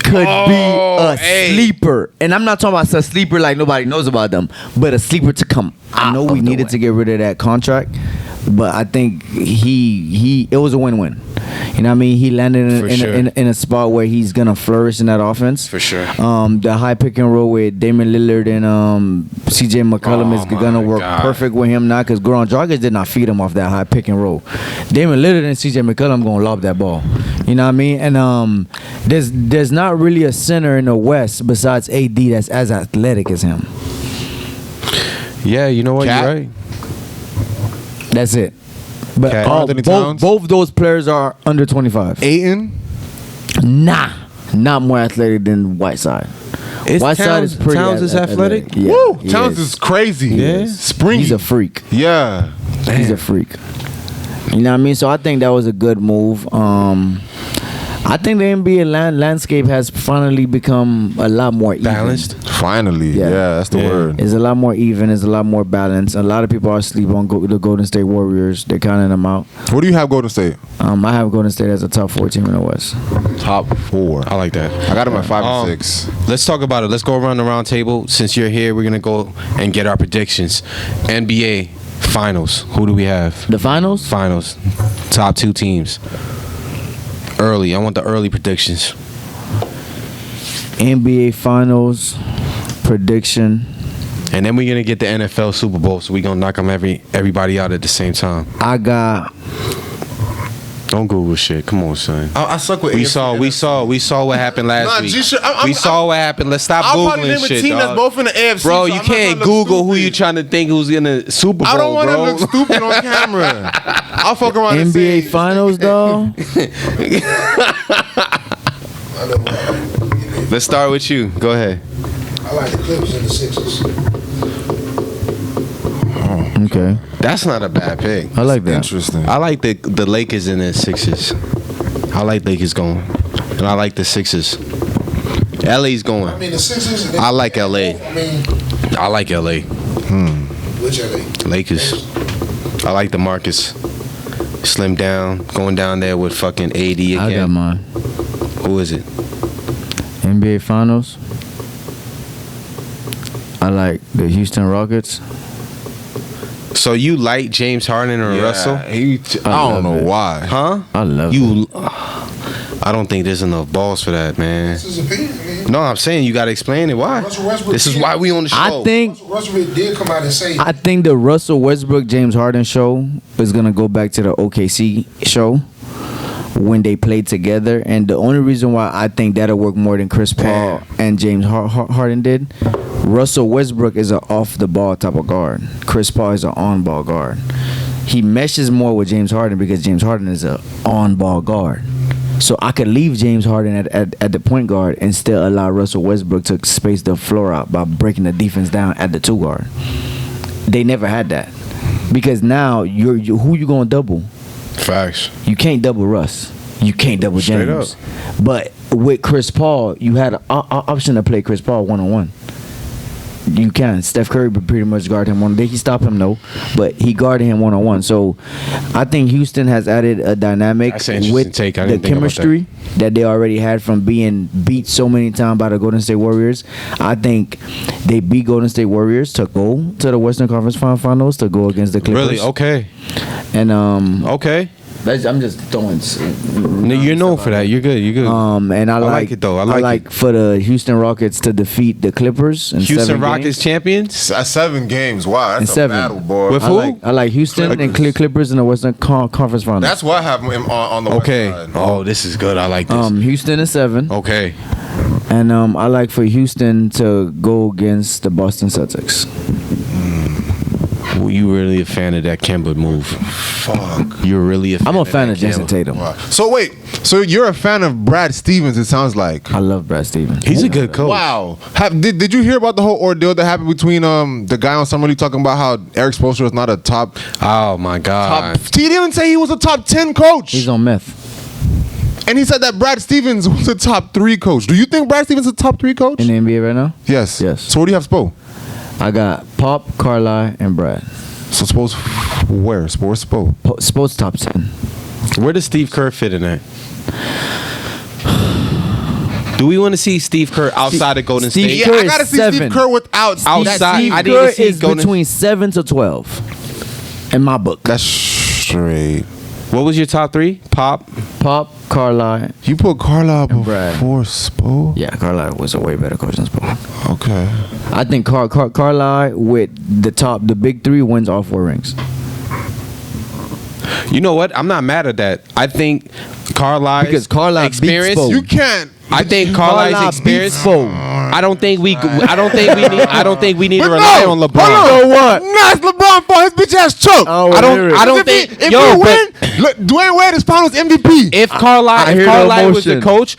S2: could be a
S1: hey.
S2: sleeper. And I'm not talking about a sleeper like nobody knows about them, but a sleeper to come. I know we needed to get rid of that contract, but I think it was a win-win. You know what I mean? He landed
S1: For
S2: in,
S1: sure.
S2: in a spot where he's gonna flourish in that offense.
S1: For sure.
S2: The high pick and roll with Damian Lillard and CJ McCollum is
S1: Oh,
S2: gonna
S1: my
S2: work
S1: God.
S2: perfect with him now because Goran Dragic did not feed him off that high pick and roll. Damian Lillard and CJ McCollum gonna lob that ball. You know what I mean? And there's not really a center in the West besides AD that's as athletic as him.
S1: Yeah, you know what?
S4: Cat?
S1: You're right.
S2: That's it. But
S1: Okay.
S4: Anthony Towns?
S2: both those players are under 25.
S4: Aiton?
S2: Nah, not more athletic than Whiteside.
S1: Is
S2: Whiteside
S1: Towns-
S2: is pretty
S1: Towns is athletic?
S2: Yeah,
S4: Woo!
S2: he
S4: Towns is crazy.
S1: Yeah.
S4: Springy.
S2: He's a freak.
S4: Yeah.
S2: He's a freak. You know what I mean? So I think that was a good move. I think the NBA landscape has finally become a lot more even.
S1: Balanced.
S4: Finally.
S2: Yeah.
S4: Yeah, that's the
S1: Yeah.
S4: word.
S2: It's a lot more even. It's a lot more balanced. A lot of people are asleep on the Golden State Warriors. They're counting them out.
S4: What do you have Golden State?
S2: I have Golden State as a top 4 team in the West.
S4: Top 4.
S1: I like that.
S4: I got him at 5
S1: Um,
S4: and 6.
S1: Let's talk about it. Let's go around the round table. Since you're here, we're gonna go and get our predictions. NBA Finals. Who do we have?
S2: The finals?
S1: Finals. Top 2 teams. Early. I want the early predictions.
S2: NBA Finals prediction.
S1: And then we're gonna get the NFL Super Bowl, so we're gonna knock them everybody out at the same time.
S2: I got
S1: Don't Google shit. Come on, son.
S4: I suck with
S1: We saw what happened last
S4: Nah,
S1: week.
S4: G-shit,
S1: We saw what happened. Let's stop
S4: I'll probably
S1: googling
S4: name a
S1: shit,
S4: team that's
S1: dog.
S4: both in the AFC.
S1: Bro,
S4: so
S1: you
S4: I'm not
S1: can't
S4: trying to look
S1: Google who
S4: stupid.
S1: you trying to think who's in the Super Bowl,
S4: I don't want to
S1: bro.
S4: look stupid on camera. I'll fuck around and
S2: NBA
S4: say
S2: Finals, though.
S1: Let's start with you. Go ahead.
S3: I like the Clippers and the Sixers.
S2: Okay.
S1: That's not a bad pick.
S2: I like that.
S4: Interesting.
S1: I like the Lakers and the Sixers. I like Lakers going, and I like the Sixers. LA's going.
S3: I mean, the Sixers.
S1: I like LA.
S3: I mean,
S1: I like LA.
S3: which LA?
S1: Lakers. I like the Marcus. Slim down, going down there with fucking AD again.
S2: I got mine.
S1: Who is it?
S2: NBA Finals. I like the Houston Rockets.
S1: So you like James Harden or Russell?
S4: I don't know why.
S1: Huh?
S2: I love
S1: You. I don't think there's enough balls for that, man.
S3: That's his opinion. I mean,
S1: No, I'm saying you gotta explain it. Why?
S3: Russell Westbrook
S1: This is
S3: did.
S1: why we on the show.
S2: I think
S3: Russell did come out and say,
S2: I think the Russell Westbrook James Harden show is gonna go back to the OKC show when they played together, and the only reason why I think that'll work more than Chris Paul and James Harden did, Russell Westbrook is an off the ball type of guard. Chris Paul is an on ball guard. He meshes more with James Harden because James Harden is an on ball guard. So I could leave James Harden at the point guard and still allow Russell Westbrook to space the floor out by breaking the defense down at the 2 guard. They never had that because now you who you gonna double?
S1: Facts.
S2: You can't double Russ. You can't double
S1: Straight
S2: James. But with Chris Paul, you had an option to play Chris Paul 1-on-1. You can. Steph Curry would pretty much guard him one. Did he stop him? No, but he guarded him 1-on-1. So I think Houston has added a dynamic
S1: That's an interesting
S2: with
S1: take. I
S2: the
S1: didn't think about that.
S2: chemistry that they already had from being beat so many times by the Golden State Warriors. I think they beat Golden State Warriors to go to the Western Conference Finals to go against the Clippers.
S1: Really? Okay.
S2: And
S1: Okay.
S2: I'm just throwing.
S1: No, you're known for that. You're good. You're good.
S2: And I
S1: like it, though. I like it.
S2: for the Houston Rockets to defeat the Clippers in
S1: Houston
S2: 7
S1: Rockets
S2: games.
S1: champions.
S4: 7 games. Wow, that's
S2: And 7.
S4: a battle, boy.
S1: With
S2: I
S1: who?
S2: like Houston and Clippers in the Western Conference Finals.
S4: That's why I have him on the
S1: Okay.
S4: west side.
S1: Oh, this is good. I like this.
S2: Houston is 7,
S1: Okay.
S2: and I like for Houston to go against the Boston Celtics.
S1: Well, you really a fan of that Kemba move?
S4: Fuck.
S1: You're really a fan.
S2: I'm a fan
S1: that
S2: of Jason
S1: Kemba.
S2: Tatum.
S4: Wow. So wait, so you're a fan of Brad Stevens? It sounds like.
S2: I love Brad Stevens.
S1: He's a good coach.
S4: Wow. Did you hear about the whole ordeal that happened between the guy on Summer League talking about how Eric Spoelstra is not a top?
S1: Oh my God.
S4: He didn't even say he was a top 10 coach.
S2: He's on meth.
S4: And he said that Brad Stevens was a top 3 coach. Do you think Brad Stevens is a top 3 coach?
S2: In the NBA right now,
S4: Yes.
S2: Yes.
S4: So what do you have, Spo?
S2: I got Pop, Carlisle, and Brad.
S4: So Spo's where? Where's Spo?
S2: Sports top 10.
S1: Where does Steve Kerr fit in that? Do we want to see Steve Kerr outside of Golden
S2: Steve
S1: State?
S2: Kerr
S4: I
S2: is
S4: gotta see
S2: 7.
S4: Steve Kerr without
S1: Outside.
S2: Steve
S1: I
S2: Kerr
S1: didn't see
S2: is
S1: Golden-
S2: between 7 to 12 in my book.
S4: That's straight.
S1: What was your top 3? Pop.
S2: Carlisle.
S4: You put Carlisle
S2: Brad.
S4: before Spo?
S2: Yeah, Carlisle was a way better coach than Spo.
S4: Okay.
S2: I think Carlisle with the big 3 wins all 4 rings.
S1: You know what? I'm not mad at that. I think Carlisle's
S2: Because Carlisle beats
S1: experience.
S2: Spo.
S4: You can't.
S1: I think Carlisle's
S2: Carlisle
S1: experience.
S2: beats Spo.
S1: I don't think we need to
S4: But
S1: rely
S4: no,
S1: on LeBron.
S2: You know what?
S4: Nah, it's LeBron fault. His bitch ass choke.
S2: Oh,
S1: I don't
S2: hear it.
S1: think.
S4: If
S1: Yo,
S4: we
S1: but
S4: win, look, Dwayne Wade is Finals MVP.
S1: if Carlisle
S2: I hear the
S1: was the
S2: emotion.
S1: coach,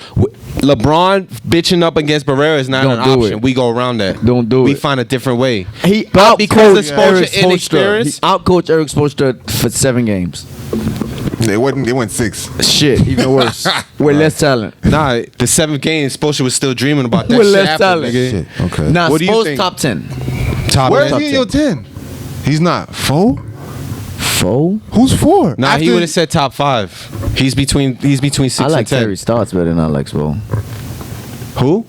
S1: LeBron bitching up against Barrera is not
S2: Don't
S1: an
S2: do
S1: option.
S2: it.
S1: We go around that.
S2: Don't do
S1: We
S2: it.
S1: find a different way.
S2: He
S1: But because of
S2: outcoached Eric
S1: Spoelstra inexperience.
S2: He outcoached Eric Spoelstra for 7 games.
S4: They went 6.
S2: Shit, even worse. With less talent.
S1: Nah, the 7th game, Spoelstra was still dreaming about that
S2: With
S1: shit
S2: less
S1: after,
S2: talent.
S1: nigga.
S4: Shit. Okay.
S2: Nah,
S1: What do you
S2: Spo's
S1: think?
S2: top 10.
S1: Top
S4: Where is
S1: ten.
S4: he in your 10? He's not. 4?
S2: 4?
S4: Who's 4?
S1: Nah, he would have said top 5. He's between 6
S2: I like
S1: and 10.
S2: Terry Stotts better than I like Spo.
S1: Who?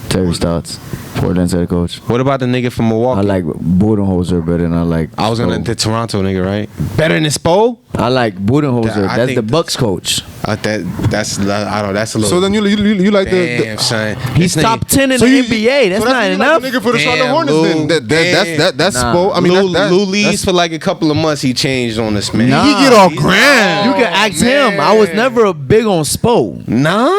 S2: Terry Stotts, Portland's head coach.
S1: What about the nigga from Milwaukee?
S2: I like Budenholzer better than I like.
S1: I was gonna
S2: Spo.
S1: the Toronto nigga, right? Better than Spo?
S2: I like Budenholzer.
S1: I
S2: That's
S1: think
S2: the Bucks coach.
S1: That's a little.
S4: So then you like
S1: damn son.
S2: He's
S1: This nigga-
S2: top 10 in
S4: So
S2: the
S4: you-
S2: NBA. That's
S4: so
S2: not
S4: you
S2: enough.
S4: Like the nigga for the Charlotte
S1: Damn,
S4: Hornets.
S1: Lou.
S4: Then that's
S2: Nah.
S4: Spo. I mean,
S1: Lou
S4: that's
S1: leaves for like a couple of months. He changed on this man.
S2: Nah.
S4: he get all
S1: He's-
S4: grand.
S2: You can ask him. I was never a big on Spo.
S1: Nah.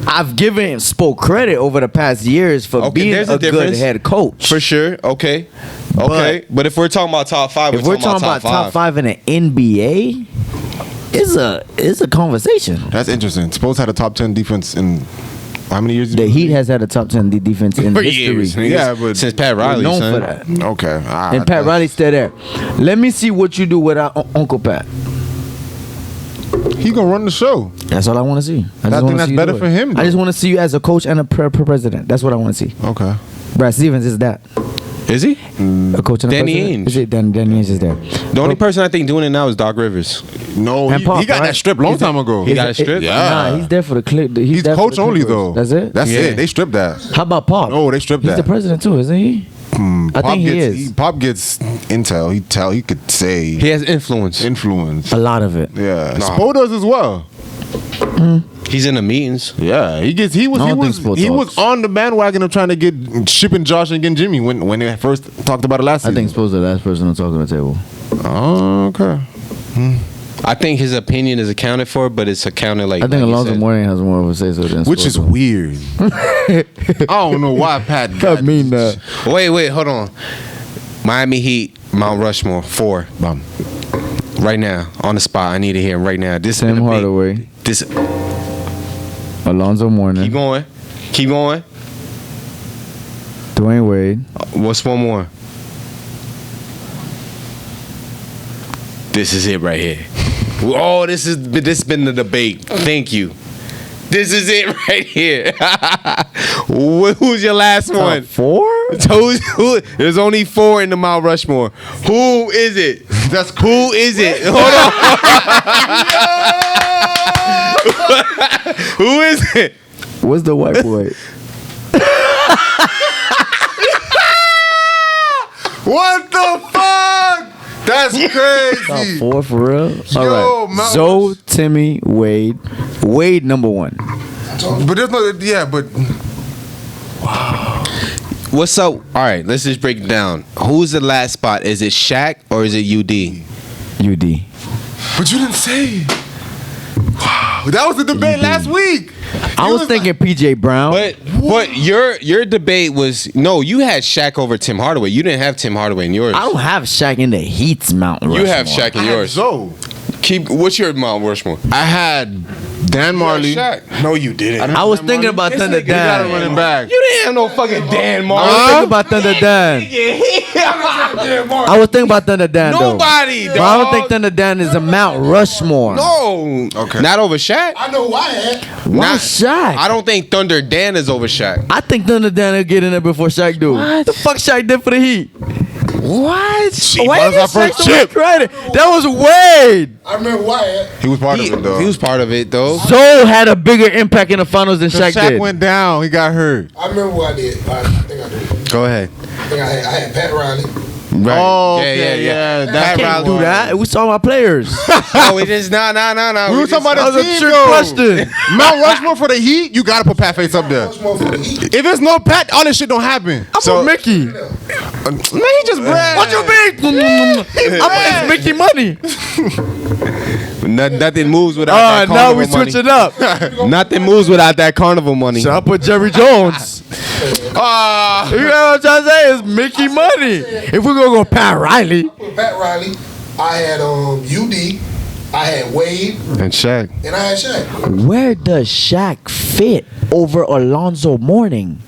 S2: I've given Spo credit over the past years for
S1: Okay,
S2: being
S1: there's
S2: a
S1: a
S2: good
S1: difference.
S2: head coach.
S1: For sure. Okay. But if we're talking about top 5,
S2: If we're talking about top 5 in the NBA, it's a conversation.
S4: That's interesting. Spo had a top 10 defense in how many years?
S2: The Heat has had a top 10 defense in
S1: For
S2: history.
S1: years. nigga.
S4: Yeah, but
S1: since Pat
S2: We're
S1: Riley,
S2: known
S1: son.
S2: for that.
S4: Okay.
S2: And Pat Riley's still there. Let me see what you do without Uncle Pat.
S4: He gonna run the show.
S2: That's all I want to see.
S4: I
S2: just
S4: think
S2: wanna
S4: that's
S2: see you
S4: better
S2: do it.
S4: for him,
S2: I just
S4: though.
S2: want to see you as a coach and a president. That's what I want to see.
S4: Okay.
S2: Brad Stevens is that.
S1: Is he?
S2: A coach and a
S1: Danny
S2: president?
S1: Ainge.
S2: Is it Danny Ainge is there?
S1: The only person I think doing it now is Doc Rivers.
S4: No,
S2: And
S4: he
S2: Pop,
S4: got
S2: right?
S4: that strip long time ago.
S1: He got a strip?
S4: Yeah.
S2: Nah, he's there for the clip.
S4: He's
S2: there for
S4: coach
S2: the
S4: only
S2: Clippers.
S4: though.
S2: That's it.
S4: That's
S1: Yeah.
S4: it. They stripped that.
S2: How about Pop?
S4: Oh, they stripped
S2: He's
S4: that.
S2: the president too, isn't he? I think he is.
S4: Pop gets intel. He could say
S1: He has influence.
S4: influence.
S2: A lot of it.
S4: Yeah.
S1: Nah.
S4: Spo does as well.
S1: He's in the meetings.
S4: Yeah, he was
S2: I don't think Spo
S4: he was
S2: talks.
S4: on the bandwagon of trying to get shipping Josh and getting Jimmy when they first talked about it last
S2: I
S4: season.
S2: think Spo's the last person to talk on the table.
S4: Oh, okay.
S1: I think his opinion is accounted for, but it's accounted like.
S2: I think
S1: like you
S2: Alonzo
S1: said.
S2: Mourning has more of a say so than
S4: Which is
S2: Spo.
S4: weird. I don't know why Pat got
S2: I mean that.
S1: Wait, hold on. Miami Heat, Mount Rushmore, 4. Right now, on the spot. I need to hear him right now. This has
S2: Tim
S1: been a big-
S2: Hardaway,
S1: This.
S2: Alonzo Mourning,
S1: Keep going. Keep going.
S2: Dwayne Wade,
S1: What's one more? This is it right here. Oh, this has been the debate. Thank you. This is it right here. Who's your last one?
S2: 4?
S1: There's only 4 in the Mount Rushmore. Who is it? Who is it? Hold on. Who is it?
S2: What's the white boy?
S4: What the fuck? That's
S2: Top
S4: crazy.
S2: 4 for real? All
S4: Yo,
S2: right.
S4: Mount
S2: Zoe, Timmy, Wade. Wade number 1.
S4: But there's no but
S1: What's up? All right, let's just break it down. Who's the last spot? Is it Shaq or is it UD?
S2: UD.
S4: But you didn't say. Wow, that was the debate last week.
S2: I was thinking PJ Brown.
S1: But your debate was no. You had Shaq over Tim Hardaway. You didn't have Tim Hardaway in yours.
S2: I don't have Shaq in the Heat's Mount Rushmore.
S1: You have Shaq in yours.
S4: So
S1: What's your Mount Rushmore?
S4: I had Dan Marley.
S1: No, you didn't.
S2: I was thinking about Thunder
S4: You gotta
S2: Dan.
S4: run it back.
S1: You didn't have no fucking Dan
S2: I
S1: Marley.
S2: was thinking about Thunder Dan. I was thinking about Thunder Dan though.
S1: Nobody,
S2: But I don't
S1: dog.
S2: think Thunder Dan is a Mount Rushmore.
S1: No.
S4: Okay.
S1: Not over Shaq.
S3: I know who I had.
S2: Why
S1: Not-
S2: Shaq?
S1: I don't think Thunder Dan is over Shaq.
S2: I think Thunder Dan will get in there before Shaq do. What the fuck Shaq did for the Heat?
S1: What?
S2: Why
S4: was our first
S2: so much
S4: chip.
S2: credit? That was Wade.
S3: I remember who I had.
S4: He was part
S1: He,
S4: of it though.
S1: he was part of it though.
S2: Zoe had a bigger impact in the finals than Shaq,
S4: Shaq
S2: did.
S4: went down. He got hurt.
S3: I remember who I did. I think I did.
S1: Go ahead.
S3: I think I had Pat Riley.
S1: Right.
S4: Oh,
S1: yeah,
S4: okay, yeah.
S1: Pat
S4: That
S2: Can't
S1: Riley.
S2: do that. We saw my players.
S1: No, we just nah.
S4: We were talking about
S2: That
S4: the
S2: was a
S4: team,
S2: trick
S4: though.
S2: question.
S4: Mount Rushmore for the Heat, you gotta put Pat face up there.
S3: Rushmore for the Heat.
S4: If there's no Pat, all this shit don't happen.
S2: So Mickey.
S4: Man, he just brag.
S2: What you mean? It's Mickey money.
S1: Nothing moves without that
S2: Now
S1: carnival
S2: we
S1: money.
S2: switching up.
S1: Nothing moves without that carnival money.
S2: So I put Jerry Jones. You know what I'm trying to say? It's Mickey money. If we're gonna go Pat Riley,
S3: With Pat Riley, I had UD, I had Wade,
S1: And Shaq.
S3: and I had Shaq.
S2: where does Shaq fit over Alonzo Mourning?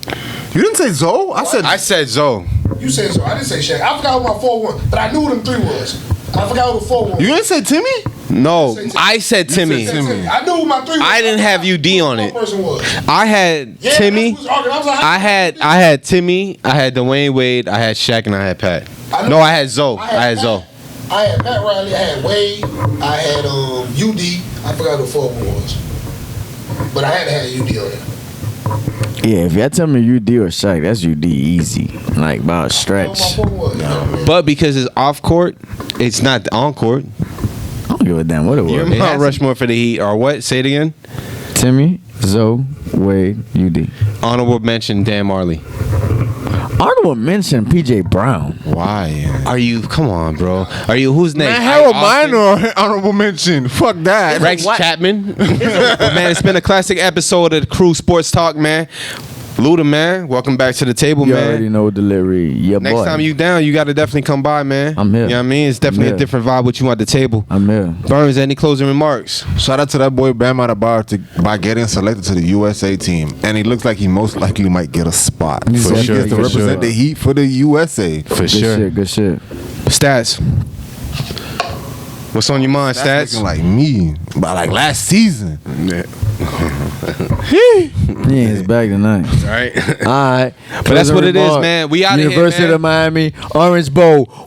S4: You didn't say Zoe?
S1: I said Zoe.
S3: You said so. I didn't say Shaq. I forgot who my 4-1, but I knew who them 3 was. I forgot who the 4-1.
S4: You didn't say Timmy?
S1: No, I said Timmy.
S3: I knew who my 3 was.
S1: I didn't have UD on it.
S3: Person was.
S1: I had
S3: Yeah,
S1: Timmy.
S3: that's what I was like,
S1: I had Timmy. I had Dwayne Wade. I had Shaq, and I had Pat. No, I had Zoe. I had Zoe.
S3: I had Pat Riley. I had Wade. I had UD. I forgot who the 4-1 was. But I had to have UD on it.
S2: Yeah, if y'all tell me UD or Shaq, that's UD easy. Like about a stretch.
S3: My 4 was.
S1: But because it's off court, it's not on court.
S2: I don't give a damn what it
S1: You're
S2: was.
S1: Mount Rushmore for the Heat, or what? Say it again.
S2: Timmy, Zoe, Wade, UD.
S1: Honorable mention, Dan Marley.
S2: Honorable mention PJ Brown.
S4: Why?
S1: Are you? Come on, bro. Are you? Who's next?
S4: Man, hell,
S1: Austin?
S4: mine or honorable mention. Fuck that.
S1: Rex Chapman. Man, it's been a classic episode of the Krew Sports Talk, man. Luda, man. Welcome back to the table,
S2: You
S1: man.
S2: already know delivery. Yeah,
S1: Next
S2: boy.
S1: time you down, you got to definitely come by, man.
S2: I'm here.
S1: You know what I mean? It's definitely
S2: I'm
S1: a
S2: here.
S1: different vibe with you at the table.
S2: I'm here.
S1: Burns, any closing remarks?
S4: Shout out to that boy Bam Adebayo by getting selected to the USA team, and he looks like he most likely might get a spot.
S2: For
S4: So he
S2: sure,
S4: gets to
S2: for
S4: represent
S2: sure.
S4: the Heat for the USA.
S1: For
S2: Good shit. Good shit.
S1: Stats. What's on your mind,
S4: That's
S1: Stats?
S4: looking like me, but like last season.
S2: Yeah, it's back tonight.
S1: All right.
S2: All right.
S1: But that's what it is, man. We outta here,
S2: University
S1: man.
S2: of Miami, Orange Bowl.